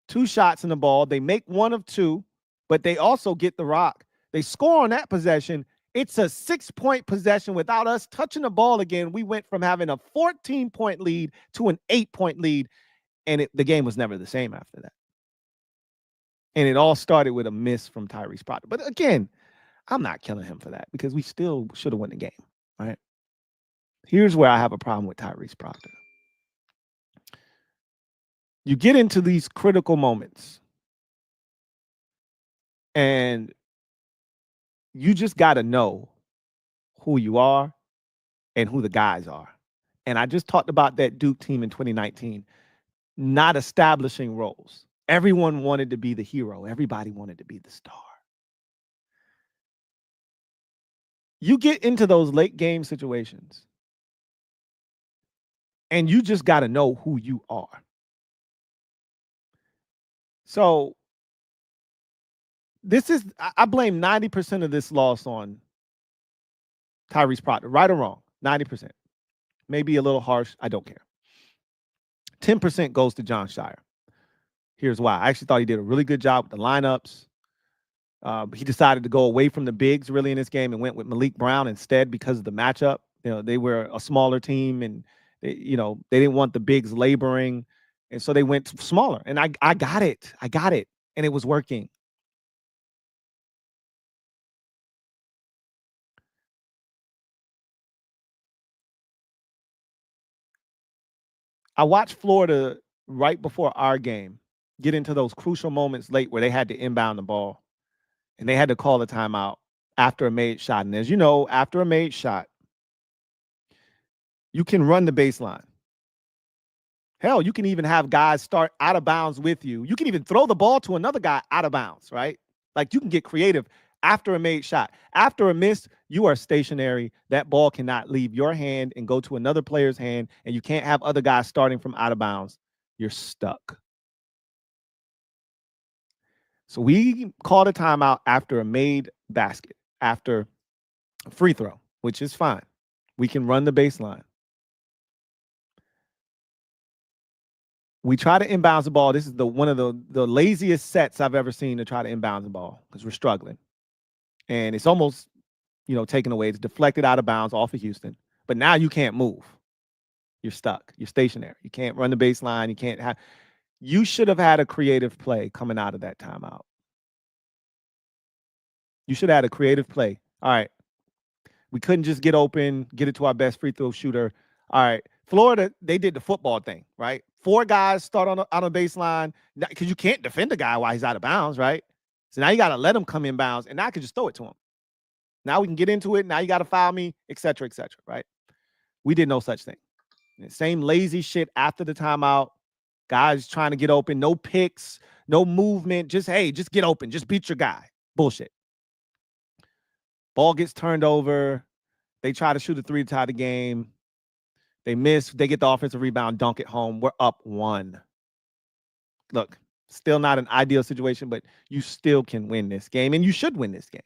2 shots in the ball. They make 1 of 2, but they also get the rock. They score on that possession. It's a 6-point possession without us touching the ball again. We went from having a 14-point lead to an 8-point lead, and the game was never the same after that. And it all started with a miss from Tyrese Proctor. But again, I'm not killing him for that because we still should have won the game, right? Here's where I have a problem with Tyrese Proctor. You get into these critical moments and You just got to know who you are and who the guys are. And I just talked about that Duke team in 2019, not establishing roles. Everyone wanted to be the hero. Everybody wanted to be the star. You get into those late game situations, and you just got to know who you are. So this is, I blame 90% of this loss on Tyrese Proctor, right or wrong, 90%. Maybe a little harsh. I don't care. 10% goes to John Shire. Here's why. I actually thought he did a really good job with the lineups. He decided to go away from the bigs really in this game and went with Malik Brown instead because of the matchup. They were a smaller team, and they didn't want the bigs laboring, and so they went smaller. And I got it. I got it, and it was working. I watched Florida right before our game get into those crucial moments late where they had to inbound the ball, and they had to call a timeout after a made shot. And as you know, after a made shot, you can run the baseline. Hell, you can even have guys start out of bounds with you. You can even throw the ball to another guy out of bounds, right? Like, you can get creative after a made shot. After a miss, you are stationary. That ball cannot leave your hand and go to another player's hand, and you can't have other guys starting from out of bounds. You're stuck. So we called a timeout after a made basket, after a free throw, which is fine. We can run the baseline. We try to inbounds the ball. This is one of the laziest sets I've ever seen to try to inbounds the ball because we're struggling. And it's almost, taken away. It's deflected out of bounds off of Houston. But now you can't move. You're stuck. You're stationary. You can't run the baseline. You should have had a creative play coming out of that timeout. You should have had a creative play. All right. We couldn't just get open, get it to our best free throw shooter. All right. Florida, they did the football thing, right? 4 guys start on a baseline because you can't defend a guy while he's out of bounds, right? So now you got to let him come in bounds, and now I can just throw it to him. Now we can get into it. Now you got to foul me, et cetera, right? We did no such thing. Same lazy shit after the timeout. Guys trying to get open, no picks, no movement. Just get open. Just beat your guy. Bullshit. Ball gets turned over. They try to shoot a 3 to tie the game. They miss. They get the offensive rebound, dunk it home. We're up 1. Look, still not an ideal situation, but you still can win this game, and you should win this game.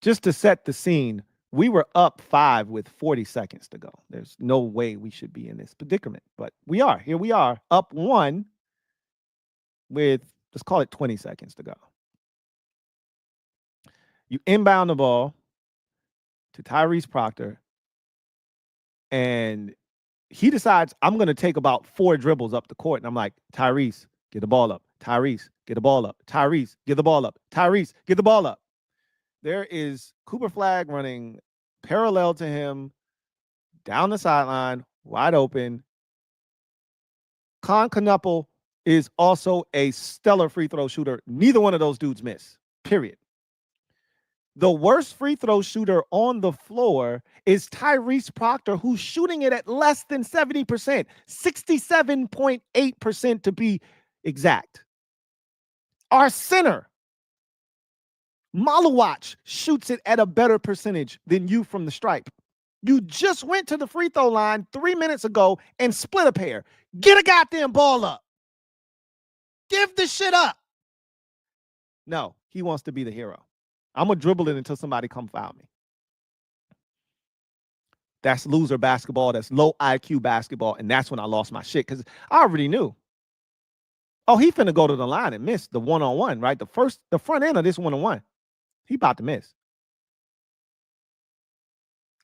Just to set the scene, we were up 5 with 40 seconds to go. There's no way we should be in this predicament, but we are. Here we are, up 1 with, let's call it 20 seconds to go. You inbound the ball to Tyrese Proctor, and he decides, I'm going to take about 4 dribbles up the court. And I'm like, Tyrese, get the ball up. Tyrese, get the ball up. Tyrese, get the ball up. Tyrese, get the ball up. There is Cooper Flagg running parallel to him down the sideline, wide open. Con Knuppel is also a stellar free throw shooter. Neither one of those dudes miss, period. The worst free throw shooter on the floor is Tyrese Proctor, who's shooting it at less than 70%, 67.8% to be exact. Our center, Malawach, shoots it at a better percentage than you from the stripe. You just went to the free throw line 3 minutes ago and split a pair. Get a goddamn ball up. Give the shit up. No, he wants to be the hero. I'm going to dribble it until somebody come foul me. That's loser basketball. That's low IQ basketball. And that's when I lost my shit because I already knew. Oh, he finna go to the line and miss the one-on-one, right? The front end of this one-on-one. He about to miss.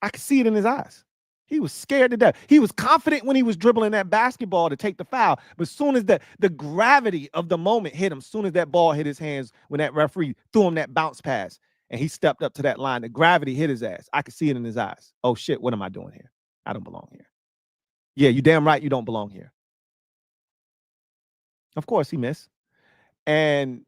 I could see it in his eyes. He was scared to death. He was confident when he was dribbling that basketball to take the foul. But as soon as the gravity of the moment hit him, as soon as that ball hit his hands, when that referee threw him that bounce pass and he stepped up to that line, the gravity hit his ass. I could see it in his eyes. Oh, shit, what am I doing here? I don't belong here. Yeah, you damn right you don't belong here. Of course he missed. And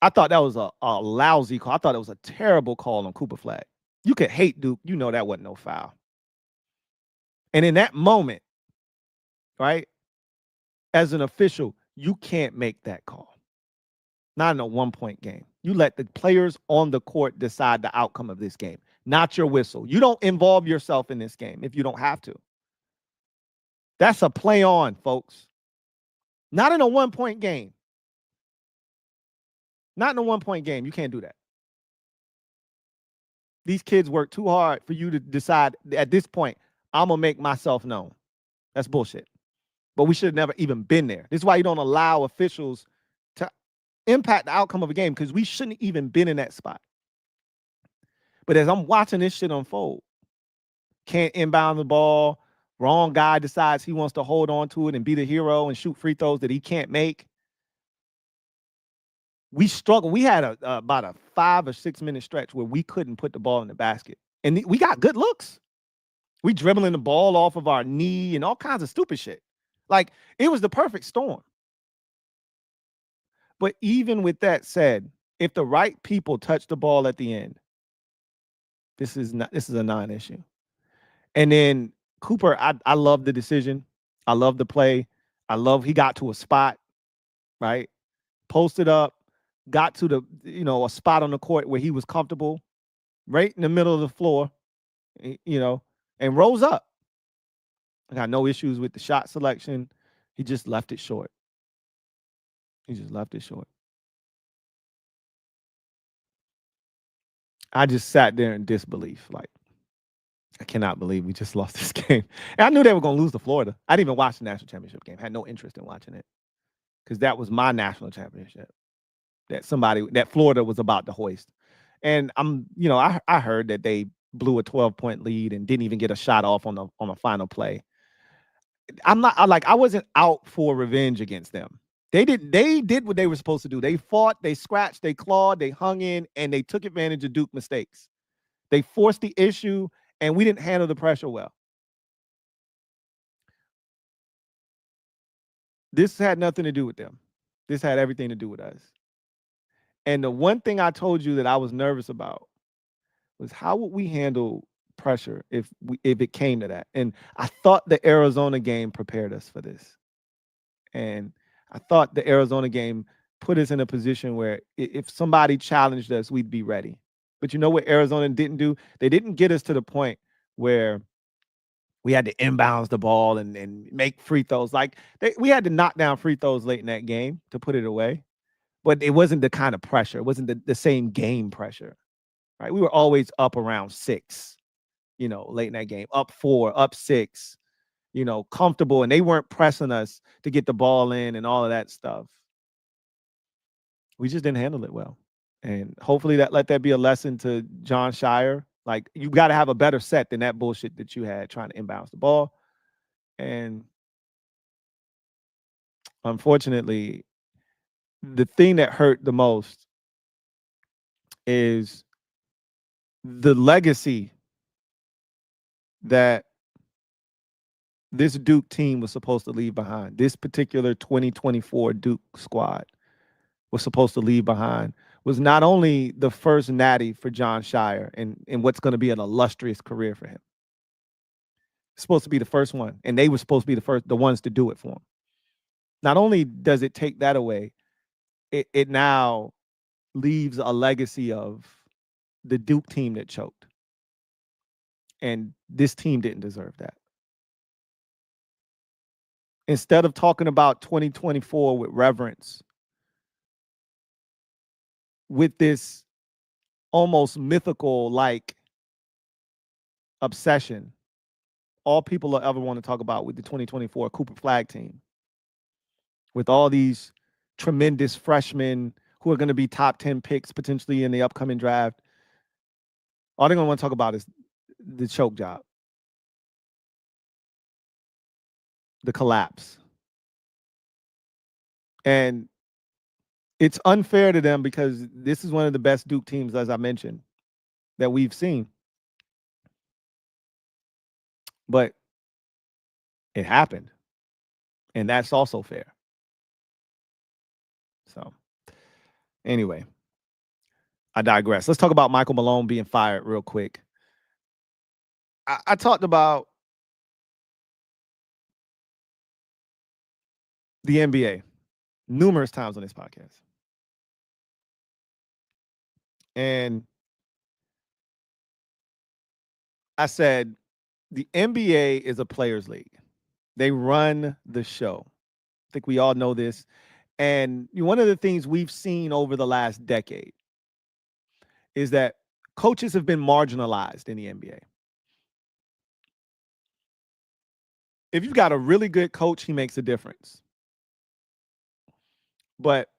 I thought that was a lousy call. I thought it was a terrible call on Cooper Flag. You could hate Duke. You know that wasn't no foul. And in that moment, right, as an official, you can't make that call. Not in a 1-point game. You let the players on the court decide the outcome of this game, not your whistle. You don't involve yourself in this game if you don't have to. That's a play on, folks. Not in a 1-point game. Not in a 1-point game. You can't do that. These kids work too hard for you to decide at this point, I'm going to make myself known. That's bullshit. But we should have never even been there. This is why you don't allow officials to impact the outcome of a game, because we shouldn't even been in that spot. But as I'm watching this shit unfold, can't inbound the ball, wrong guy decides he wants to hold on to it and be the hero and shoot free throws that he can't make. We struggled. We had about a 5 or 6 minute stretch where we couldn't put the ball in the basket. And we got good looks. We dribbling the ball off of our knee and all kinds of stupid shit. Like, it was the perfect storm. But even with that said, if the right people touch the ball at the end, this is a non-issue. And then Cooper, I love the decision. I love the play. I love he got to a spot, right? Posted up, got to the, a spot on the court where he was comfortable, right in the middle of the floor, and rose up. I got no issues with the shot selection. He just left it short. I just sat there in disbelief. Like, I cannot believe we just lost this game. And I knew they were going to lose to Florida. I didn't even watch the national championship game. I had no interest in watching it because that was my national championship that Florida was about to hoist. And I heard that they blew a 12-point lead and didn't even get a shot off on the final play. I wasn't out for revenge against them. They did what they were supposed to do. They fought, they scratched, they clawed, they hung in, and they took advantage of Duke mistakes. They forced the issue, and we didn't handle the pressure well. This had nothing to do with them. This had everything to do with us. And the one thing I told you that I was nervous about was how would we handle pressure if it came to that. And I thought the Arizona game prepared us for this. And I thought the Arizona game put us in a position where if somebody challenged us, we'd be ready. But you know what Arizona didn't do? They didn't get us to the point where we had to inbounds the ball and make free throws. Like, we had to knock down free throws late in that game to put it away. But it wasn't the kind of pressure. It wasn't the same game pressure, right? We were always up around 6, late in that game, up 4, up 6, comfortable. And they weren't pressing us to get the ball in and all of that stuff. We just didn't handle it well. And hopefully let that be a lesson to Jon Scheyer. Like, you got to have a better set than that bullshit that you had trying to inbounds the ball. And unfortunately, the thing that hurt the most is the legacy that this Duke team was supposed to leave behind. This particular 2024 Duke squad was supposed to leave behind was not only the first natty for Jon Scheyer and what's going to be an illustrious career for him. It's supposed to be the first one, and they were supposed to be the ones to do it for him. Not only does it take that away, it now leaves a legacy of the Duke team that choked. And this team didn't deserve that. Instead of talking about 2024 with reverence, with this almost mythical like obsession, all people will ever want to talk about with the 2024 Cooper Flag team, with all these tremendous freshmen who are going to be top 10 picks potentially in the upcoming draft, all they're going to want to talk about is the choke job, the collapse. And it's unfair to them because this is one of the best Duke teams, as I mentioned, that we've seen. But it happened. And that's also fair. So, anyway, I digress. Let's talk about Michael Malone being fired real quick. I talked about the NBA numerous times on this podcast. And I said the NBA is a players' league. They run the show. I think we all know this. And one of the things we've seen over the last decade is that coaches have been marginalized in the NBA. If you've got a really good coach, he makes a difference. But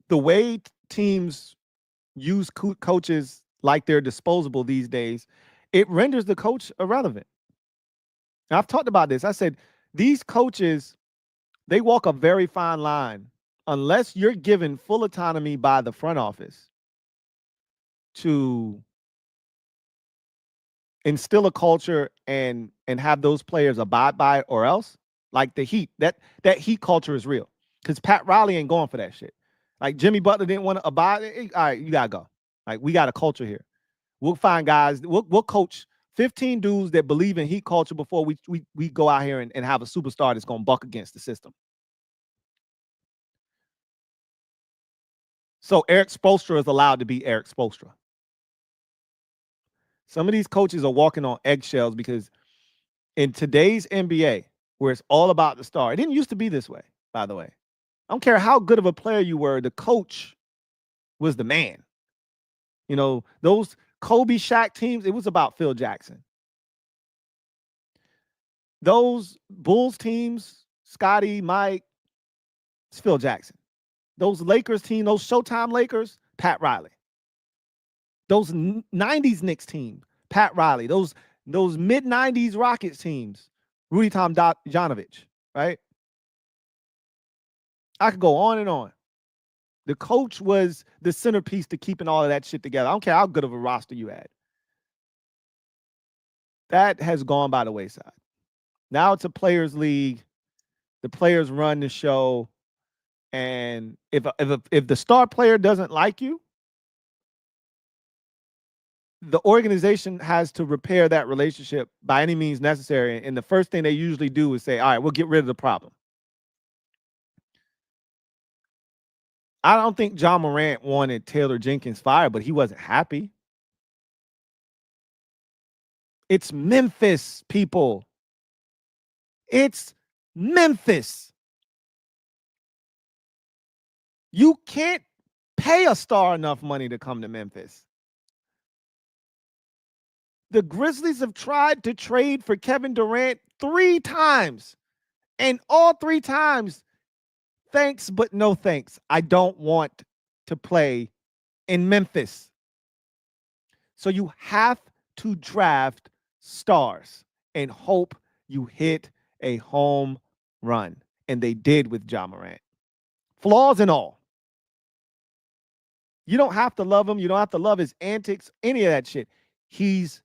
the way teams use coaches like they're disposable these days, it renders the coach irrelevant. Now, I've talked about this. I said these coaches, they walk a very fine line unless you're given full autonomy by the front office to instill a culture and have those players abide by it, or else, like the Heat, that Heat culture is real. Because Pat Riley ain't going for that shit. Like Jimmy Butler didn't want to abide. All right, you gotta go. Like, we got a culture here. We'll find guys. We'll coach 15 dudes that believe in Heat culture before we go out here and have a superstar that's gonna buck against the system. So Eric Spoelstra is allowed to be Eric Spoelstra. Some of these coaches are walking on eggshells because in today's NBA, where it's all about the star, it didn't used to be this way, by the way. I don't care how good of a player you were, the coach was the man. You know, those Kobe Shaq teams, it was about Phil Jackson. Those Bulls teams, Scotty, Mike, it's Phil Jackson. Those Lakers team, those Showtime Lakers, Pat Riley. Those 90s Knicks team, Pat Riley. Those mid-90s Rockets teams, Rudy Tomjanovich, right? I could go on and on. The coach was the centerpiece to keeping all of that shit together. I don't care how good of a roster you had. That has gone by the wayside. Now it's a players' league. The players run the show. And if the star player doesn't like you, the organization has to repair that relationship by any means necessary. And the first thing they usually do is say, all right, we'll get rid of the problem. I don't think John Morant wanted Taylor Jenkins fired, but he wasn't happy. It's Memphis, people. It's Memphis. You can't pay a star enough money to come to Memphis. The Grizzlies have tried to trade for Kevin Durant 3 times. And all 3 times, thanks, but no thanks. I don't want to play in Memphis. So you have to draft stars and hope you hit a home run. And they did with Ja Morant. Flaws and all. You don't have to love him. You don't have to love his antics, any of that shit. He's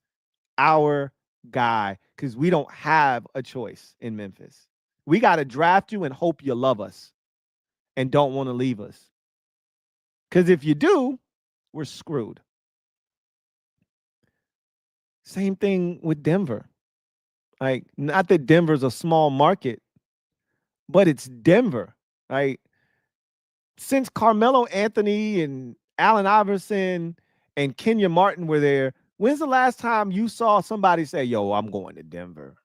our guy because we don't have a choice in Memphis. We got to draft you and hope you love us and don't want to leave us. Because if you do, we're screwed. Same thing with Denver. Like, not that Denver's a small market, but it's Denver, right? Since Carmelo Anthony and Allen Iverson and Kenya Martin were there, when's the last time you saw somebody say, yo, I'm going to Denver?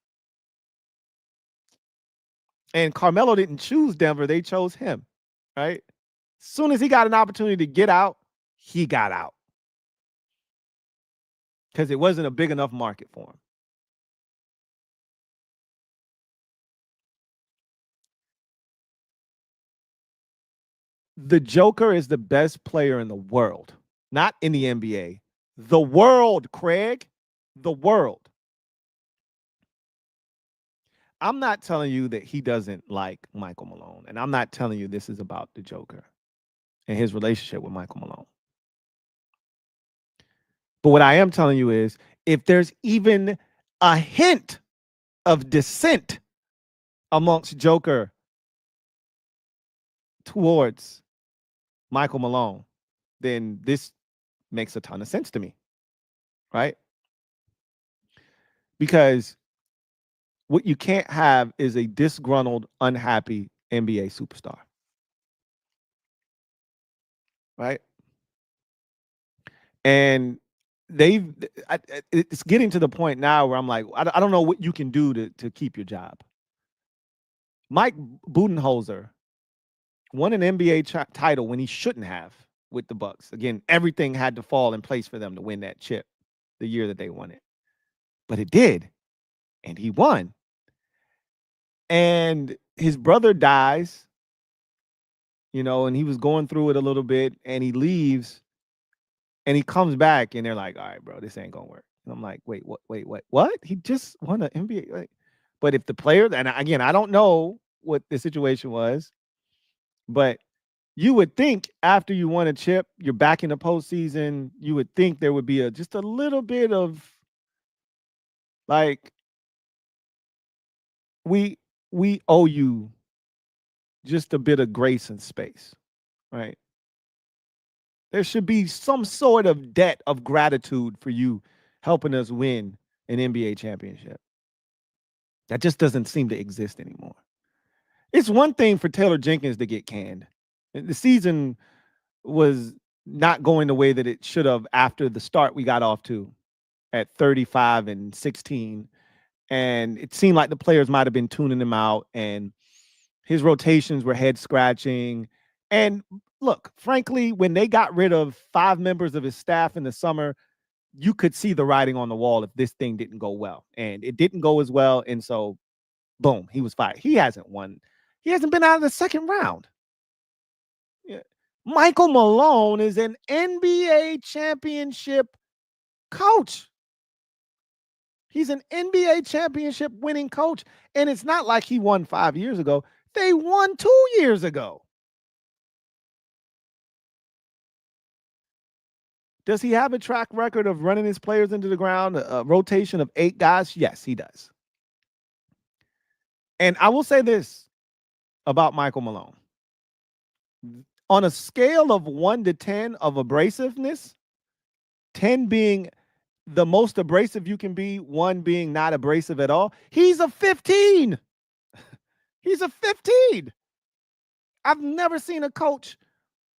And Carmelo didn't choose Denver. They chose him, right? As soon as he got an opportunity to get out, he got out. Because it wasn't a big enough market for him. The Joker is the best player in the world. Not in the NBA. The world, Craig. The world. I'm not telling you that he doesn't like Michael Malone. And I'm not telling you this is about the Joker and his relationship with Michael Malone. But what I am telling you is, if there's even a hint of dissent amongst Joker towards Michael Malone, then this makes a ton of sense to me, right? Because what you can't have is a disgruntled, unhappy NBA superstar, right? And it's getting to the point now where I'm like, I don't know what you can do to keep your job. Mike Budenholzer won an NBA title when he shouldn't have with the Bucks. Again, everything had to fall in place for them to win that chip the year that they won it. But it did, and he won. And his brother dies, and he was going through it a little bit, and he leaves, and he comes back, and they're like, all right, bro, this ain't gonna work. And I'm like, wait, what? He just won an NBA. But if the player, and again, I don't know what the situation was, but you would think after you won a chip, you're back in the postseason, you would think there would be just a little bit of like, we owe you just a bit of grace and space, right? There should be some sort of debt of gratitude for you helping us win an NBA championship. That just doesn't seem to exist anymore. It's one thing for Taylor Jenkins to get canned. The season was not going the way that it should have after the start we got off to at 35-16. And it seemed like the players might have been tuning him out, and his rotations were head scratching. And look, frankly, when they got rid of 5 members of his staff in the summer, you could see the writing on the wall if this thing didn't go well. And it didn't go as well. And so, boom, he was fired. He hasn't won. He hasn't been out of the second round. Yeah. Michael Malone is an NBA championship coach. He's an NBA championship winning coach. And it's not like he won 5 years ago. They won 2 years ago. Does he have a track record of running his players into the ground, a rotation of 8 guys? Yes, he does. And I will say this about Michael Malone. On a scale of 1 to 10 of abrasiveness, 10 being the most abrasive you can be, 1 being not abrasive at all, he's a 15. He's a 15. I've never seen a coach,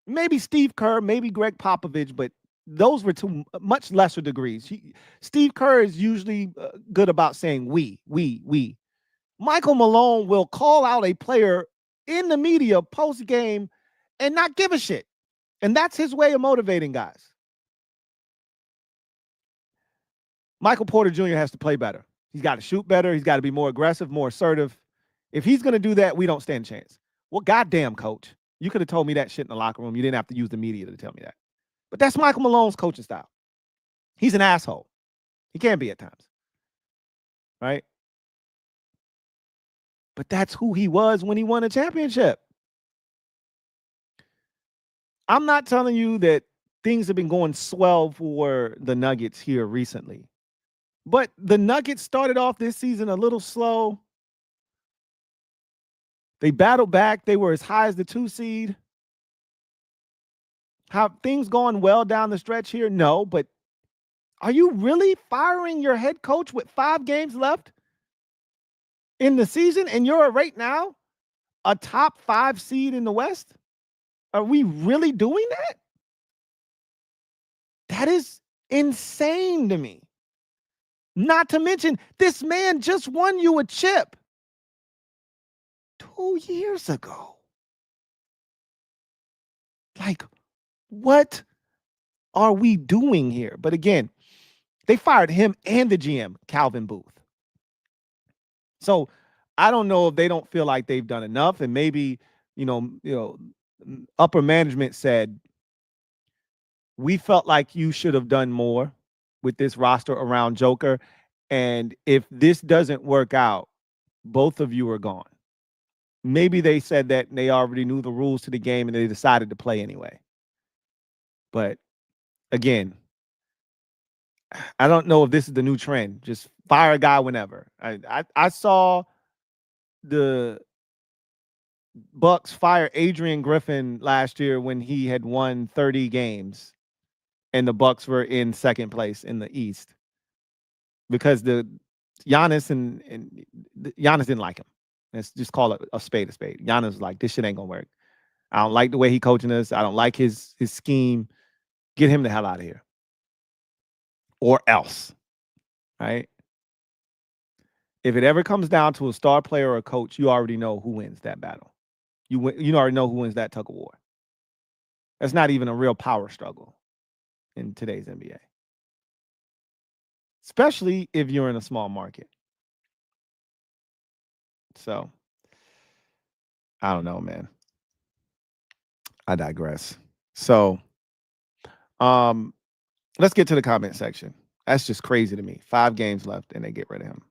maybe Steve Kerr, maybe Greg Popovich, but those were to much lesser degrees. Steve Kerr is usually good about saying we. Michael Malone will call out a player in the media post-game and not give a shit. And that's his way of motivating guys. Michael Porter Jr. has to play better. He's got to shoot better. He's got to be more aggressive, more assertive. If he's going to do that, we don't stand a chance. Well, goddamn, coach. You could have told me that shit in the locker room. You didn't have to use the media to tell me that. But that's Michael Malone's coaching style. He's an asshole. He can be at times. Right? But that's who he was when he won a championship. I'm not telling you that things have been going swell for the Nuggets here recently. But the Nuggets started off this season a little slow. They battled back. They were as high as the 2 seed. Have things gone well down the stretch here? No, but are you really firing your head coach with 5 games left in the season, and you're right now a top 5 seed in the West? Are we really doing that? That is insane to me. Not to mention, this man just won you a chip 2 years ago. Like, what are we doing here? But again, they fired him and the GM, Calvin Booth. So I don't know if they don't feel like they've done enough, and maybe, upper management said, we felt like you should have done more with this roster around Joker. And if this doesn't work out, both of you are gone. Maybe they said that and they already knew the rules to the game and they decided to play anyway. But again, I don't know if this is the new trend. Just fire a guy whenever. I saw the Bucks fire Adrian Griffin last year when he had won 30 games. and the Bucks were in second place in the East because the Giannis and Giannis didn't like him. Let's just call it a spade a spade. Giannis was like, this shit ain't gonna work. I don't like the way he coaching us. I don't like his scheme. Get him the hell out of here. Or else. Right? If it ever comes down to a star player or a coach, you already know who wins that battle. You already know who wins that tug of war. That's not even a real power struggle in today's NBA. Especially if you're in a small market. So, I don't know, man. I digress. So, let's get to the comment section. That's just crazy to me. 5 games left and they get rid of him.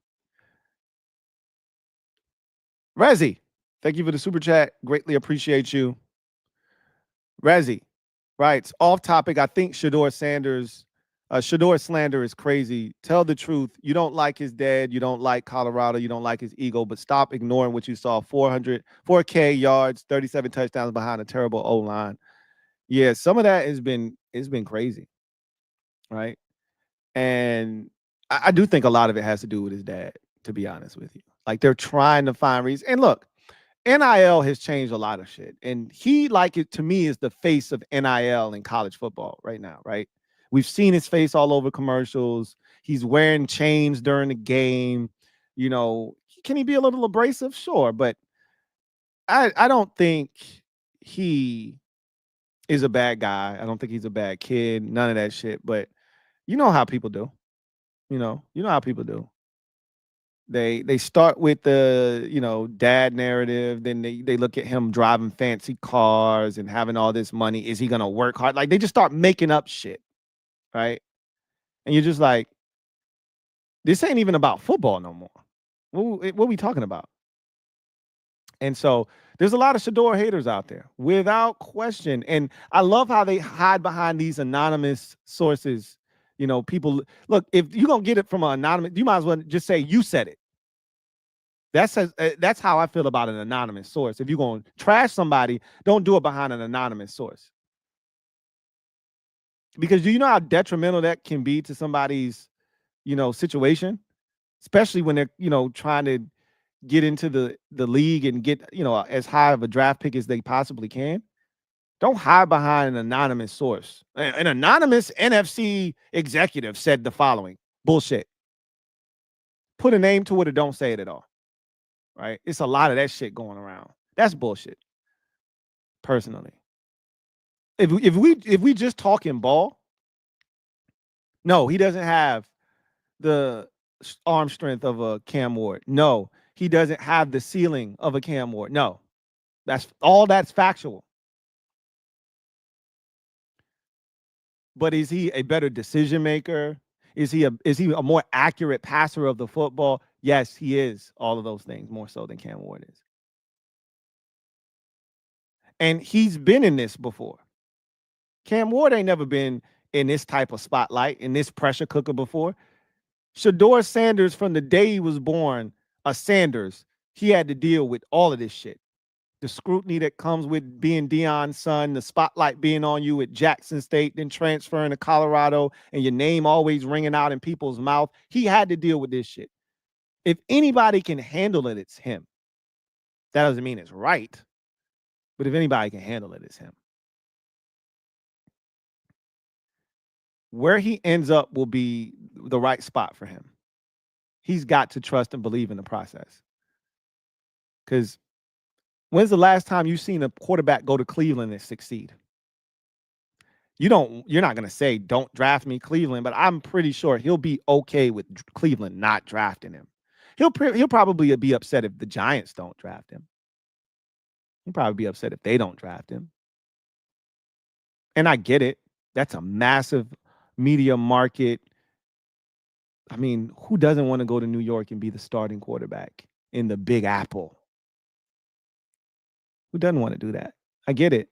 Rezzy, thank you for the super chat. Greatly appreciate you. Rezzy writes, off topic, I think Shador Sanders, Shador slander is crazy. Tell the truth. You don't like his dad. You don't like Colorado. You don't like his ego, but stop ignoring what you saw. 4K yards, 37 touchdowns behind a terrible O-line. Yeah, some of that has been crazy, right? And I do think a lot of it has to do with his dad, to be honest with you. Like they're trying to find reasons. And look, NIL has changed a lot of shit. And he, like it to me, is the face of NIL in college football right now, right? We've seen his face all over commercials. He's wearing chains during the game. You know, can he be a little abrasive? Sure, but I don't think he is a bad guy. I don't think he's a bad kid. None of that shit. But you know how people do. You know how people do. They start with the, dad narrative, then they look at him driving fancy cars and having all this money. Is he gonna work hard? Like they just start making up shit, right? And you're just like, this ain't even about football no more. What are we talking about? And so there's a lot of Shador haters out there, without question. And I love how they hide behind these anonymous sources. People look, if you're gonna get it from an anonymous, you might as well just say you said it. That's how I feel about an anonymous source. If you're going to trash somebody, don't do it behind an anonymous source. Because do you know how detrimental that can be to somebody's, situation? Especially when they're, trying to get into the league and get, as high of a draft pick as they possibly can. Don't hide behind an anonymous source. An anonymous NFC executive said the following. Bullshit. Put a name to it or don't say it at all. Right? It's a lot of that shit going around. That's bullshit. Personally. If we just talking ball, no, he doesn't have the arm strength of a Cam Ward. No, he doesn't have the ceiling of a Cam Ward. No, that's factual. But is he a better decision maker? Is he a more accurate passer of the football? Yes, he is. All of those things more so than Cam Ward is. And he's been in this before. Cam Ward ain't never been in this type of spotlight, in this pressure cooker before. Shador Sanders, from the day he was born, a Sanders, he had to deal with all of this shit. The scrutiny that comes with being Deion's son, the spotlight being on you at Jackson State, then transferring to Colorado, and your name always ringing out in people's mouth. He had to deal with this shit. If anybody can handle it, it's him. That doesn't mean it's right, but if anybody can handle it, it's him. Where he ends up will be the right spot for him. He's got to trust and believe in the process. Because when's the last time you've seen a quarterback go to Cleveland and succeed? You're not going to say, don't draft me, Cleveland, but I'm pretty sure he'll be okay with Cleveland not drafting him. He'll probably be upset if the Giants don't draft him. He'll probably be upset if they don't draft him. And I get it. That's a massive media market. I mean, who doesn't want to go to New York and be the starting quarterback in the Big Apple? Who doesn't want to do that? I get it.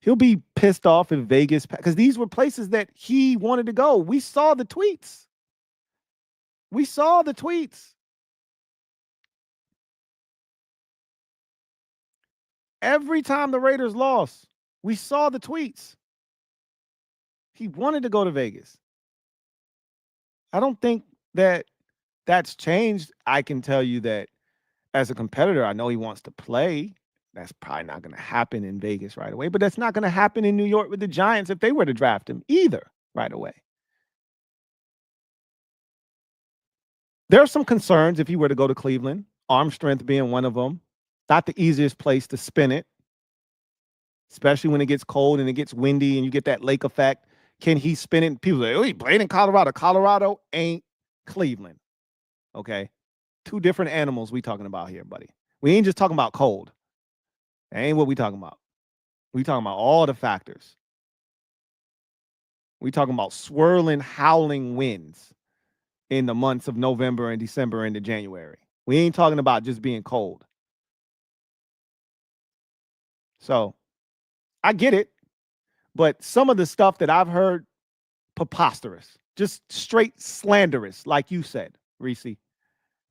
He'll be pissed off in Vegas because these were places that he wanted to go. We saw the tweets. Every time the Raiders lost, we saw the tweets. He wanted to go to Vegas. I don't think that that's changed. I can tell you that as a competitor, I know he wants to play. That's probably not going to happen in Vegas right away, but that's not going to happen in New York with the Giants if they were to draft him either right away. There are some concerns if he were to go to Cleveland, arm strength being one of them. Not the easiest place to spin it, especially when it gets cold and it gets windy and you get that lake effect. Can he spin it? People say, oh, he played in Colorado. Colorado ain't Cleveland. Okay. Two different animals we talking about here, buddy. We ain't just talking about cold. That ain't what we talking about. We talking about all the factors. We talking about swirling, howling winds in the months of November and December into January. We ain't talking about just being cold. So I get it, but some of the stuff that I've heard, preposterous, just straight slanderous, like you said, Reese.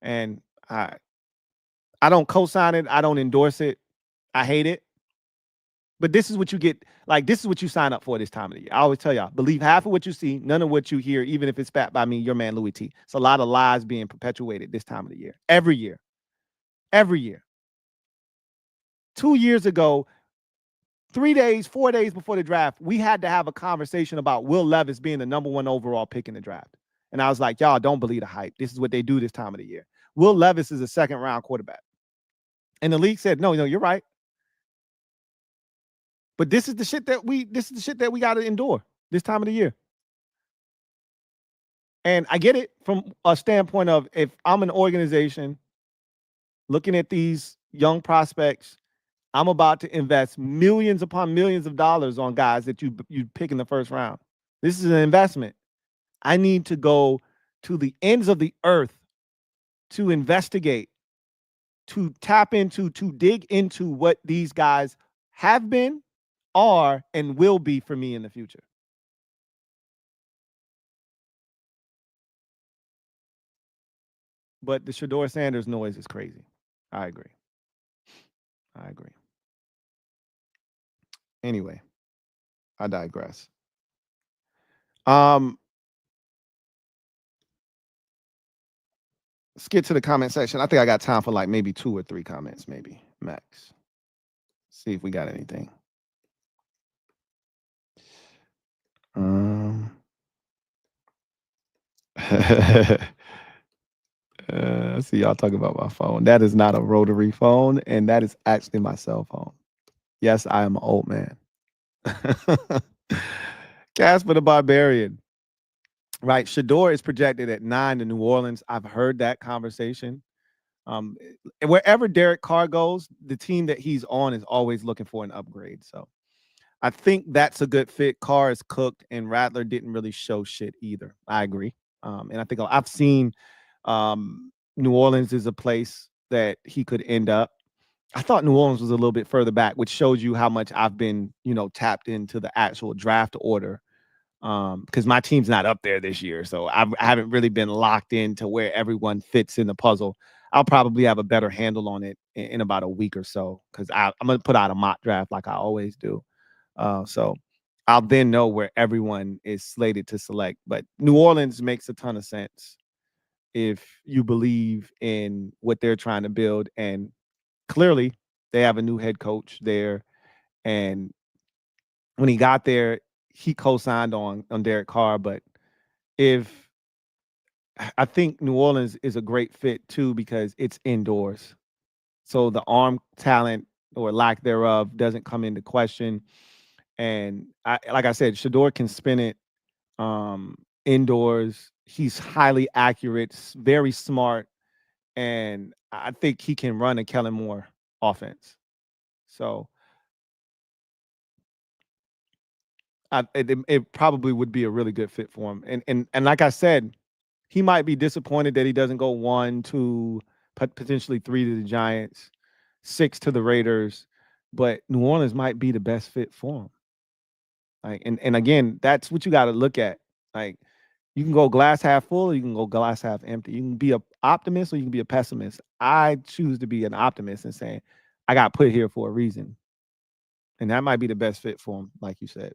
And I don't co-sign it. I don't endorse it. I hate it. But this is what you get. Like, this is what you sign up for this time of the year. I always tell y'all, believe half of what you see, none of what you hear, even if it's spat by me, your man, Louie T. It's a lot of lies being perpetuated this time of the year. Every year. Every year. 2 years ago, 3 days, 4 days before the draft, we had to have a conversation about Will Levis being the #1 overall pick in the draft. And I was like, y'all don't believe the hype. This is what they do this time of the year. Will Levis is a second-round quarterback. And the league said, no, you're right. But this is the shit that we got to endure this time of the year. And I get it from a standpoint of, if I'm an organization looking at these young prospects, I'm about to invest millions upon millions of dollars on guys that you pick in the first round. This is an investment. I need to go to the ends of the earth to investigate, to tap into, to dig into what these guys have been, are, and will be for me in the future. But the Shador Sanders noise is crazy. I agree. Anyway, I digress. Let's get to the comment section. I think I got time for like maybe 2 or 3 comments, maybe max. See if we got anything. I see y'all talking about my phone. That is not a rotary phone, and that is actually my cell phone. Yes, I am an old man. Casper the Barbarian. Right. Shador is projected at 9 to New Orleans. I've heard that conversation. Wherever Derek Carr goes, the team that he's on is always looking for an upgrade. So I think that's a good fit. Carr is cooked, and Rattler didn't really show shit either. I agree. And I think I've seen New Orleans is a place that he could end up. I thought New Orleans was a little bit further back, which shows you how much I've been, tapped into the actual draft order. Because my team's not up there this year. So I haven't really been locked into where everyone fits in the puzzle. I'll probably have a better handle on it in about a week or so, because I'm going to put out a mock draft like I always do. So I'll then know where everyone is slated to select. But New Orleans makes a ton of sense if you believe in what they're trying to build. And clearly they have a new head coach there. And when he got there, he co-signed on Derek Carr. But I think New Orleans is a great fit too, because it's indoors. So the arm talent or lack thereof doesn't come into question. And like I said, Shador can spin it indoors. He's highly accurate, very smart, and I think he can run a Kellen Moore offense. So it probably would be a really good fit for him. And like I said, he might be disappointed that he doesn't go 1, 2, potentially 3 to the Giants, 6 to the Raiders, but New Orleans might be the best fit for him. Like, and again, that's what you got to look at. Like, you can go glass half full, or you can go glass half empty. You can be an optimist, or you can be a pessimist. I choose to be an optimist and saying, I got put here for a reason. And that might be the best fit for him, like you said.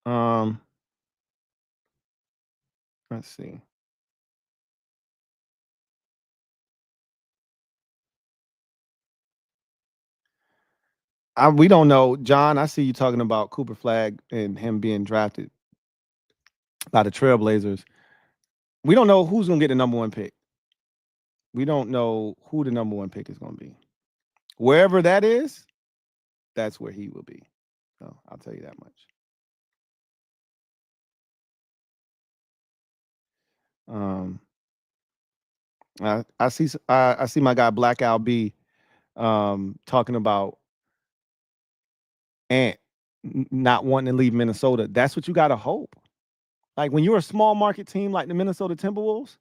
Um, let's see. We don't know, John. I see you talking about Cooper Flag and him being drafted by the Trailblazers. We don't know who's gonna get the number one pick. We don't know who the number one pick is gonna be. Wherever that is, that's where he will be. So I'll tell you that much. Um, I see my guy Black Al B talking about Ant not wanting to leave Minnesota. That's what you gotta hope. Like when you're a small market team like the Minnesota Timberwolves,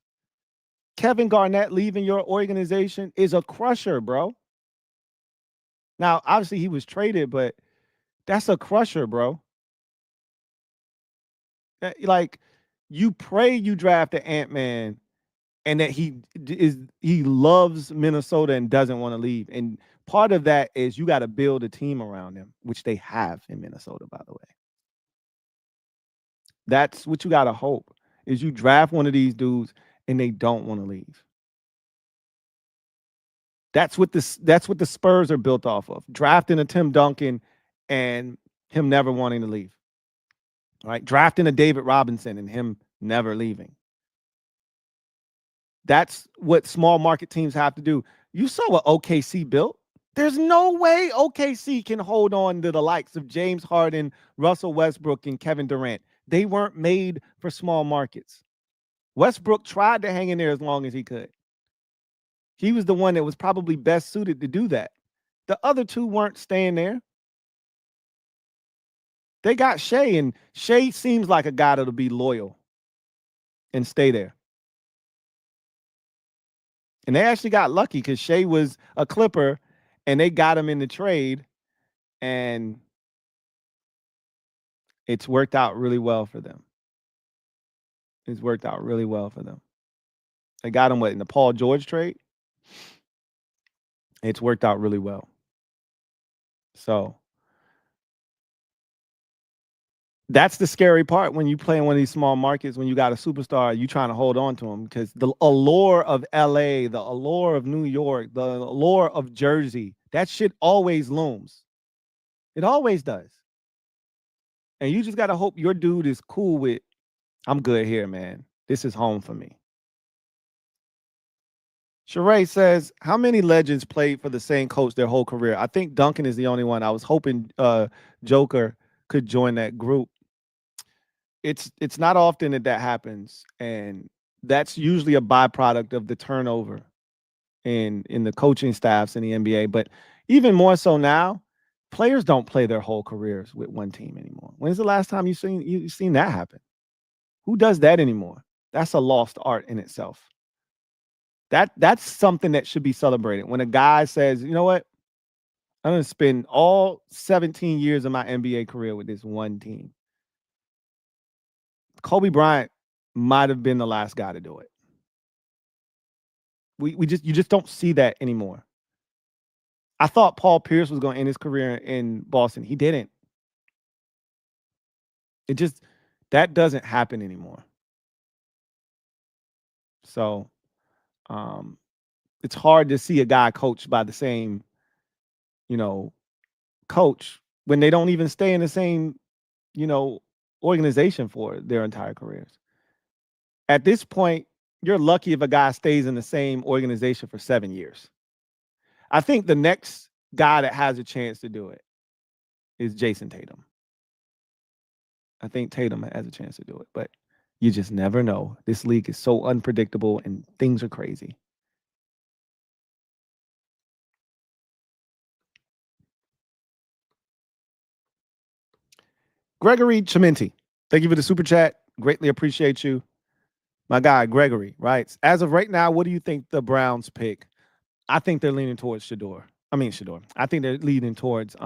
Kevin Garnett leaving your organization is a crusher, bro. Now, obviously he was traded, but that's a crusher, bro. Like you pray you draft an Ant-Man and that he loves Minnesota and doesn't want to leave. And part of that is you got to build a team around him, which they have in Minnesota, by the way. That's what you got to hope is you draft one of these dudes and they don't want to leave. That's what the Spurs are built off of. Drafting a Tim Duncan and him never wanting to leave. Right? Drafting a David Robinson and him never leaving. That's what small market teams have to do. You saw what OKC built. There's no way OKC can hold on to the likes of James Harden, Russell Westbrook, and Kevin Durant. They weren't made for small markets. Westbrook tried to hang in there as long as he could. He was the one that was probably best suited to do that. The other two weren't staying there. They got Shea, and Shea seems like a guy that'll be loyal and stay there. And they actually got lucky because Shea was a Clipper and they got him in the trade, and it's worked out really well for them. It's worked out really well for them. They got him in the Paul George trade. It's worked out really well. So that's the scary part when you play in one of these small markets, when you got a superstar, you trying to hold on to him because the allure of LA, the allure of New York, the allure of Jersey, that shit always looms. It always does. And you just got to hope your dude is cool with, I'm good here, man. This is home for me. Sheree says, how many legends played for the same coach their whole career? I think Duncan is the only one. I was hoping Joker could join that group. It's not often that happens, and that's usually a byproduct of the turnover in the coaching staffs in the NBA. But even more so now, players don't play their whole careers with one team anymore. When's the last time you seen that happen? Who does that anymore? That's a lost art in itself. That's something that should be celebrated. When a guy says, you know what, I'm going to spend all 17 years of my NBA career with this one team. Kobe Bryant might have been the last guy to do it. You just don't see that anymore. I thought Paul Pierce was going to end his career in Boston. He didn't. That doesn't happen anymore. So, it's hard to see a guy coached by the same, coach when they don't even stay in the same, organization for their entire careers. At this point, you're lucky if a guy stays in the same organization for 7 years. I think the next guy that has a chance to do it is Jason Tatum. I think Tatum has a chance to do it, but you just never know. This league is so unpredictable and things are crazy. Gregory Chimenti, thank you for the super chat. Greatly appreciate you. My guy, Gregory, writes, as of right now, what do you think the Browns pick? I think they're leaning towards Shador. I think they're leaning towards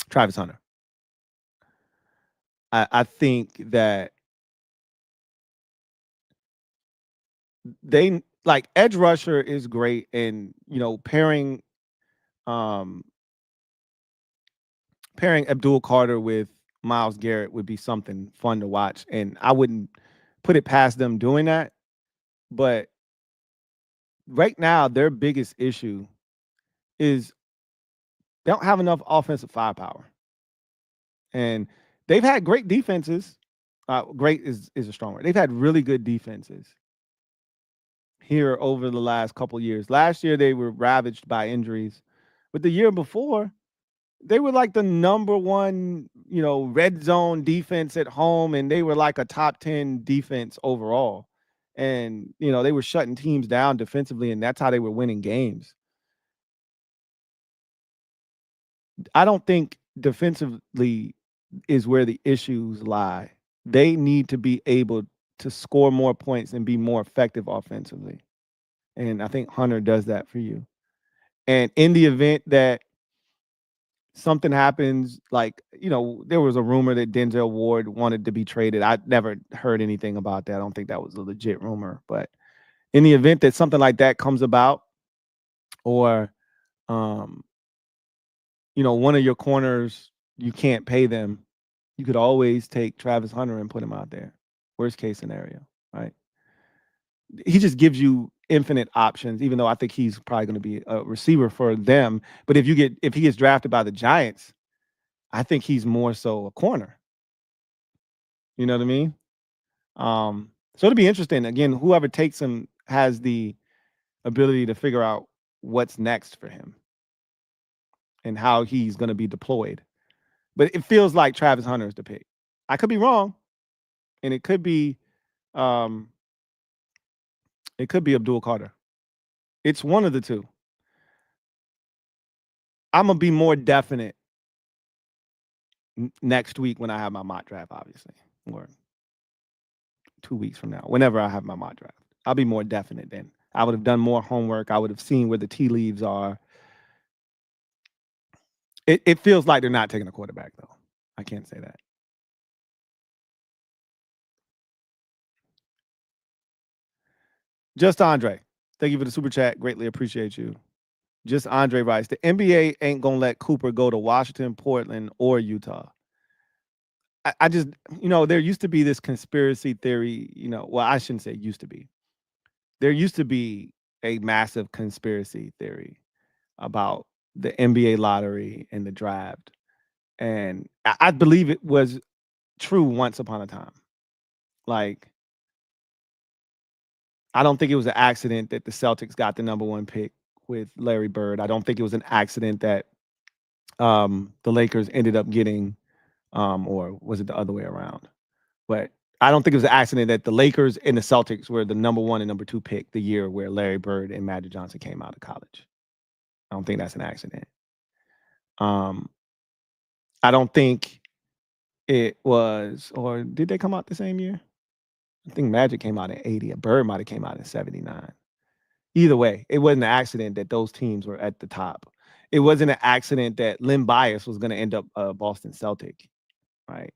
Travis Hunter. I think that they like edge rusher is great, and pairing pairing Abdul Carter with Miles Garrett would be something fun to watch, and I wouldn't put it past them doing that. But right now, their biggest issue is they don't have enough offensive firepower, and they've had great defenses. Great is a strong word. They've had really good defenses here over the last couple years. Last year they were ravaged by injuries, but the year before they were like the number one, red zone defense at home, and they were like a top 10 defense overall. And they were shutting teams down defensively, and that's how they were winning games. I don't think defensively is where the issues lie. They need to be able to score more points and be more effective offensively. And I think Hunter does that for you. And in the event that something happens, like, there was a rumor that Denzel Ward wanted to be traded. I never heard anything about that. I don't think that was a legit rumor. But in the event that something like that comes about, or one of your corners, you can't pay them, you could always take Travis Hunter and put him out there. Worst case scenario, right? He just gives you infinite options, even though I think he's probably going to be a receiver for them. But if he gets drafted by the Giants, I think he's more so a corner. You know what I mean? So it'll be interesting. Again, whoever takes him has the ability to figure out what's next for him and how he's going to be deployed. But it feels like Travis Hunter is the pick. I could be wrong, and it could be Abdul Carter. It's one of the two. I'm gonna be more definite next week when I have my mock draft, obviously, or 2 weeks from now, whenever I have my mock draft. I'll be more definite then. I would have done more homework. I would have seen where the tea leaves are. It feels like they're not taking a quarterback, though. I can't say that. Just Andre, thank you for the super chat. Greatly appreciate you. Just Andre writes, the NBA ain't gonna let Cooper go to Washington, Portland, or Utah. I just, there used to be this conspiracy theory, well, I shouldn't say used to be. There used to be a massive conspiracy theory about the NBA lottery and the draft. And I believe it was true once upon a time. Like, I don't think it was an accident that the Celtics got the number one pick with Larry Bird. I don't think it was an accident that the Lakers ended up getting, or was it the other way around? But I don't think it was an accident that the Lakers and the Celtics were the number one and number two pick the year where Larry Bird and Magic Johnson came out of college. I don't think that's an accident. I don't think it was, or did they come out the same year? I think Magic came out in 80 and Bird might have came out in 79. Either way, it wasn't an accident that those teams were at the top. It wasn't an accident that Len Bias was going to end up a Boston Celtic, right?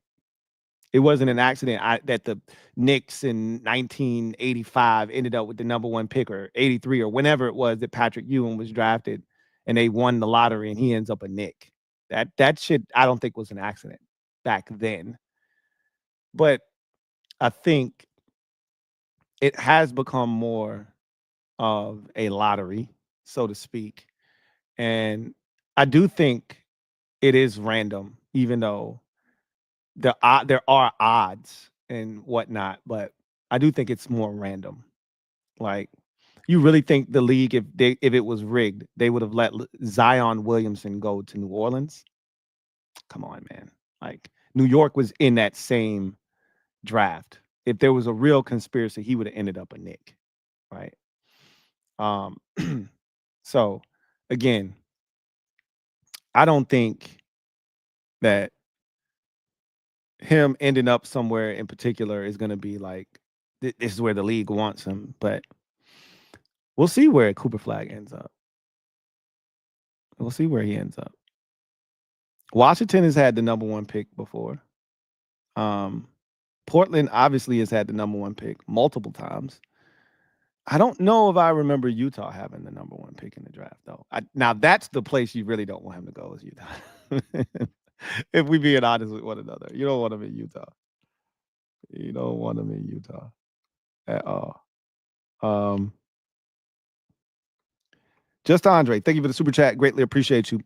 It wasn't an accident that the Knicks in 1985 ended up with the number one pick, or 83, or whenever it was that Patrick Ewing was drafted and they won the lottery and he ends up a Knick. That shit I don't think was an accident back then. But I think it has become more of a lottery, so to speak. And I do think it is random, even though there are odds and whatnot, but I do think it's more random. Like, you really think the league, if it was rigged, they would have let Zion Williamson go to New Orleans? Come on, man. Like, New York was in that same draft. If there was a real conspiracy, he would have ended up a Knick, right? Um, so again, I don't think that him ending up somewhere in particular is going to be like this is where the league wants him, but we'll see where Cooper Flag ends up. We'll see where he ends up. Washington has had the number one pick before. Portland obviously has had the number one pick multiple times. I don't know if I remember Utah having the number one pick in the draft, though. Now, that's the place you really don't want him to go, is Utah. If we being honest with one another, you don't want him in Utah. You don't want him in Utah at all. Just Andre, thank you for the super chat. Greatly appreciate you.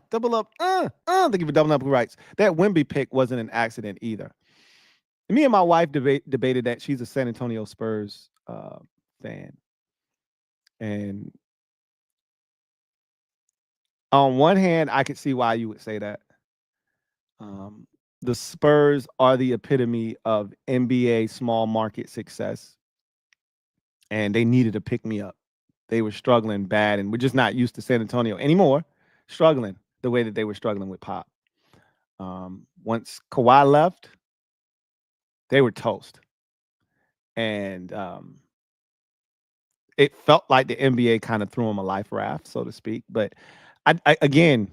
Double up. Thank you for doubling up. Who writes that Wemby pick wasn't an accident either. Me and my wife debated that. She's a San Antonio Spurs fan, and on one hand, I could see why you would say that. The Spurs are the epitome of NBA small market success, and they needed to pick me up. They were struggling bad, and we're just not used to San Antonio anymore struggling the way that they were struggling with Pop. Once Kawhi left, they were toast. And it felt like the NBA kind of threw them a life raft, so to speak. But again,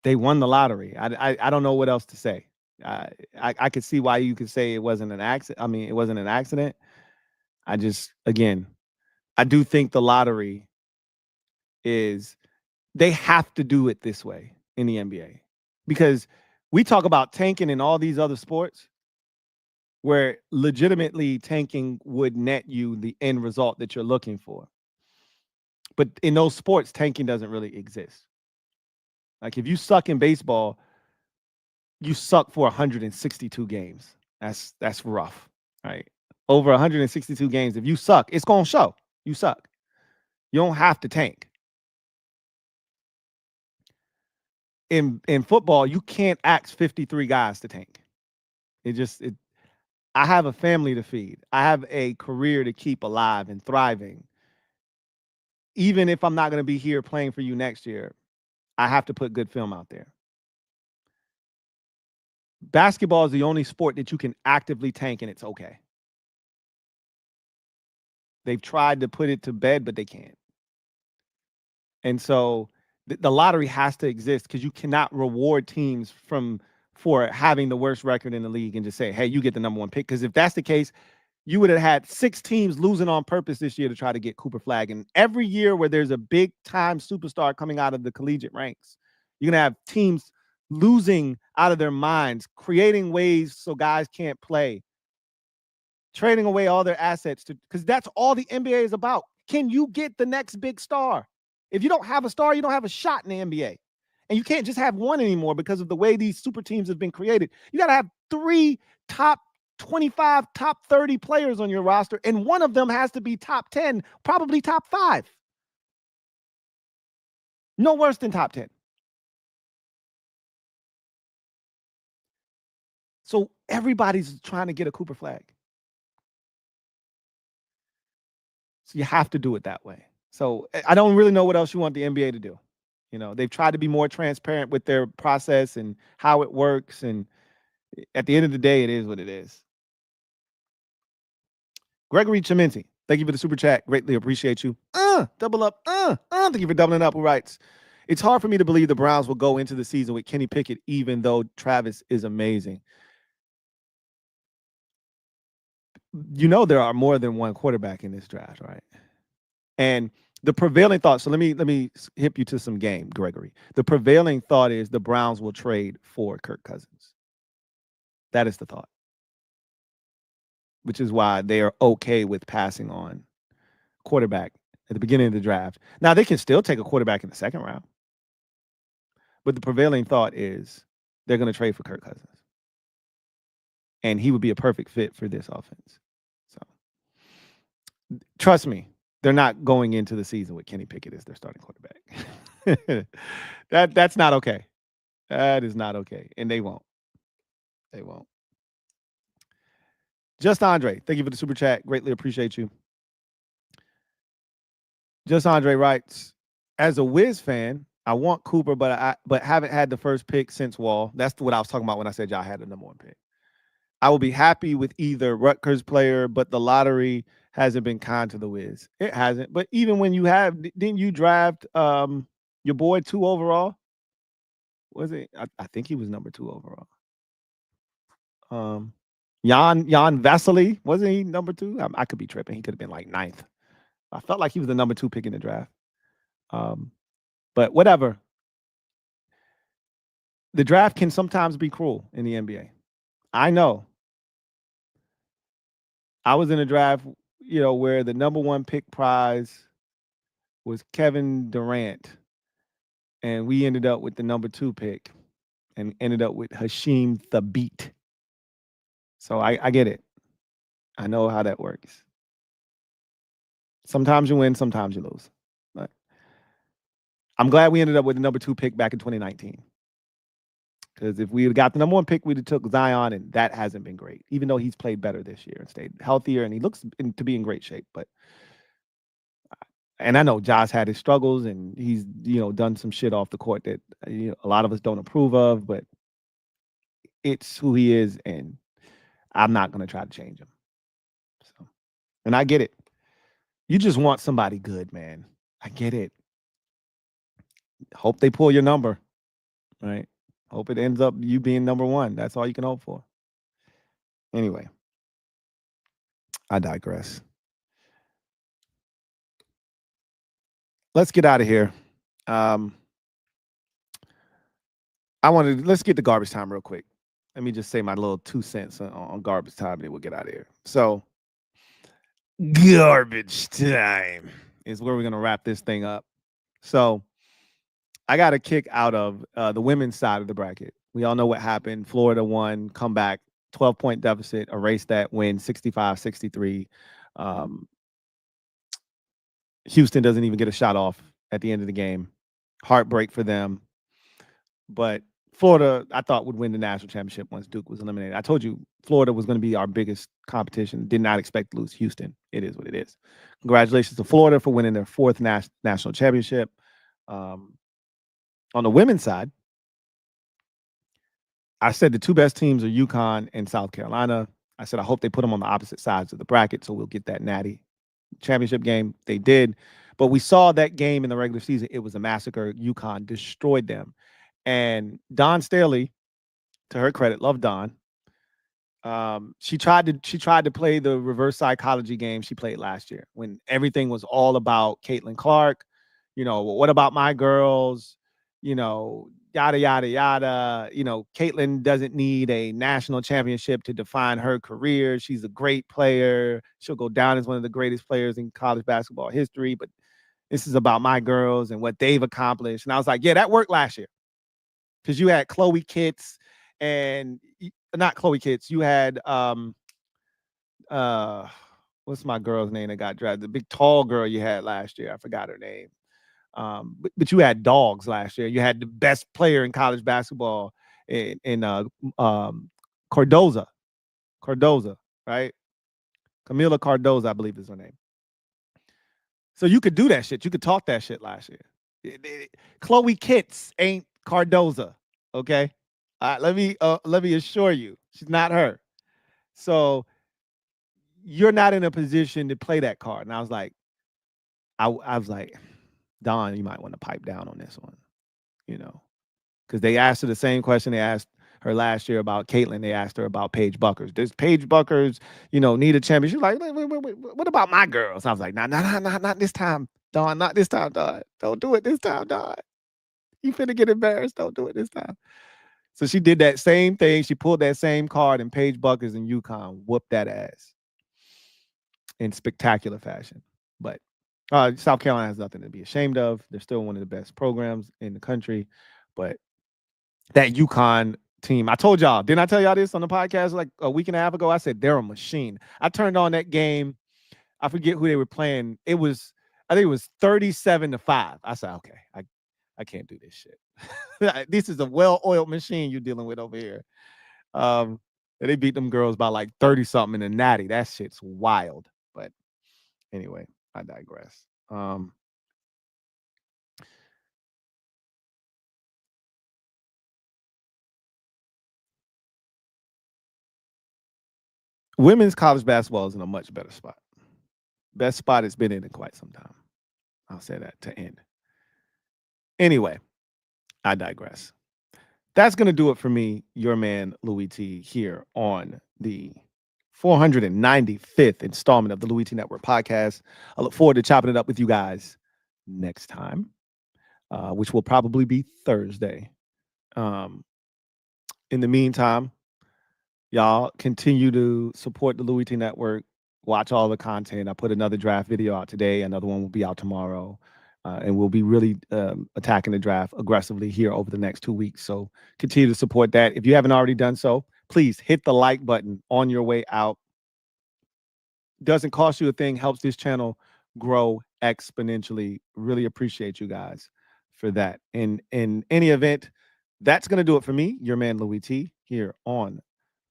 they won the lottery. I don't know what else to say. I could see why you could say it wasn't an accident. I mean, it wasn't an accident. I do think the lottery is, they have to do it this way in the NBA, because we talk about tanking in all these other sports where legitimately tanking would net you the end result that you're looking for. But in those sports, tanking doesn't really exist. Like if you suck in baseball, you suck for 162 games. That's rough, right? Over 162 games, if you suck, it's going to show you suck. You don't have to tank. In football, you can't ask 53 guys to tank. I have a family to feed. I have a career to keep alive and thriving. Even if I'm not going to be here playing for you next year, I have to put good film out there. Basketball is the only sport that you can actively tank and it's okay. They've tried to put it to bed, but they can't. And so the lottery has to exist, because you cannot reward teams for having the worst record in the league and just say, hey, you get the number one pick. Because if that's the case, you would have had 6 teams losing on purpose this year to try to get Cooper Flag. And every year where there's a big time superstar coming out of the collegiate ranks, you're going to have teams losing out of their minds, creating ways so guys can't play, trading away all their assets, because that's all the NBA is about. Can you get the next big star? If you don't have a star, you don't have a shot in the NBA. And you can't just have one anymore because of the way these super teams have been created. You got to have 3 top 25, top 30 players on your roster, and one of them has to be top 10, probably top 5. No worse than top 10. So everybody's trying to get a Cooper Flag. So you have to do it that way. So I don't really know what else you want the NBA to do. You know, they've tried to be more transparent with their process and how it works. And at the end of the day, it is what it is. Gregory Chiminti, thank you for the super chat. Greatly appreciate you. Double up. Thank you for doubling up. Who writes, it's hard for me to believe the Browns will go into the season with Kenny Pickett, even though Travis is amazing. You know, there are more than one quarterback in this draft, right? And the prevailing thought, so let me hip you to some game, Gregory. The prevailing thought is the Browns will trade for Kirk Cousins. That is the thought, which is why they are okay with passing on quarterback at the beginning of the draft. Now, they can still take a quarterback in the second round, but the prevailing thought is they're going to trade for Kirk Cousins. And he would be a perfect fit for this offense. So, trust me, they're not going into the season with Kenny Pickett as their starting quarterback. That's not okay. That is not okay. And they won't. They won't. Just Andre, thank you for the super chat. Greatly appreciate you. Just Andre writes, as a Wiz fan, I want Cooper, but haven't had the first pick since Wall. That's what I was talking about when I said y'all had the number 1 pick. I will be happy with either Rutgers player, but the lottery hasn't been kind to the Wiz. It hasn't. But even when you have, didn't you draft your boy 2 overall? Was it? I think he was number 2 overall. Jan Vasily, wasn't he number 2? I could be tripping. He could have been like 9th. I felt like he was the number 2 pick in the draft. But whatever. the draft can sometimes be cruel in the NBA. I know. I was in a draft, where the number one pick prize was Kevin Durant, and we ended up with the number two pick and ended up with Hashim Thabit. So I get it. I know how that works. Sometimes you win, sometimes you lose. But I'm glad we ended up with the number two pick back in 2019. Because if we had got the number one pick, we'd have took Zion, and that hasn't been great. Even though he's played better this year and stayed healthier, and he looks to be in great shape. And I know Josh had his struggles, and he's done some shit off the court that a lot of us don't approve of. But it's who he is, and I'm not going to try to change him. So, and I get it. You just want somebody good, man. I get it. Hope they pull your number, right? Hope it ends up you being number one. That's all you can hope for. Anyway, I digress. Let's get out of here. Let's get to garbage time real quick. Let me just say my little 2 cents on garbage time, and then we'll get out of here. So, garbage time is where we're going to wrap this thing up. So, I got a kick out of the women's side of the bracket. We all know what happened. Florida won, comeback, 12-point deficit, erased that win, 65-63. Houston doesn't even get a shot off at the end of the game. Heartbreak for them. But Florida, I thought, would win the national championship once Duke was eliminated. I told you Florida was going to be our biggest competition. Did not expect to lose Houston. It is what it is. Congratulations to Florida for winning their fourth national championship. On the women's side, I said the two best teams are UConn and South Carolina. I said I hope they put them on the opposite sides of the bracket so we'll get that natty championship game. They did. But we saw that game in the regular season. It was a massacre. UConn destroyed them. And Dawn Staley, to her credit, love Dawn. She tried to play the reverse psychology game she played last year when everything was all about Caitlin Clark. What about my girls? Yada, yada, yada. Caitlin doesn't need a national championship to define her career. She's a great player. She'll go down as one of the greatest players in college basketball history. But this is about my girls and what they've accomplished. And I was like, yeah, that worked last year. Because you had Chloe Kitts and not Chloe Kitts. You had what's my girl's name that got drafted? The big tall girl you had last year. I forgot her name. But you had dogs last year. You had the best player in college basketball in Cardoza, right? Camila Cardoza, I believe is her name. So you could do that shit. You could talk that shit last year. Chloe Kitts ain't Cardoza, okay? Let me assure you, she's not her. So you're not in a position to play that card. And I was like, Don, you might want to pipe down on this one, because they asked her the same question they asked her last year about Caitlin. They asked her about Paige Buckers. Does Paige Buckers, need a champion? She's like, wait, what about my girls? I was like, not this time, Don. Not this time, Don. Don't do it this time, Don. You finna get embarrassed. Don't do it this time. So she did that same thing. She pulled that same card, and Paige Buckers and UConn whooped that ass in spectacular fashion. But South Carolina has nothing to be ashamed of. They're still one of the best programs in the country. But that UConn team, I told y'all, didn't I tell y'all this on the podcast like a week and a half ago? I said they're a machine. I turned on that game. I forget who they were playing. I think it was 37-5. I said, okay, I can't do this shit. This is a well-oiled machine you're dealing with over here. They beat them girls by like 30-something in the natty. That shit's wild. But anyway, I digress. Women's college basketball is in a much better spot. Best spot it's been in quite some time. I'll say that to end. Anyway, I digress. That's going to do it for me, your man, Louie T, here on the 495th installment of the Louie T Network podcast. I look forward to chopping it up with you guys next time, which will probably be Thursday. In the meantime, y'all continue to support the Louie T Network. Watch all the content. I put another draft video out today. Another one will be out tomorrow. And we'll be really attacking the draft aggressively here over the next 2 weeks. So continue to support that. If you haven't already done so, please hit the like button on your way out. Doesn't cost you a thing, helps this channel grow exponentially. Really appreciate you guys for that. In any event, that's going to do it for me, your man Louie T, here on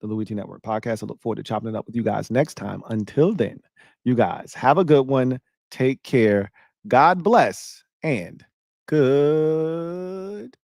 the Louie T Network podcast. I look forward to chopping it up with you guys next time. Until then, you guys have a good one. Take care. God bless and good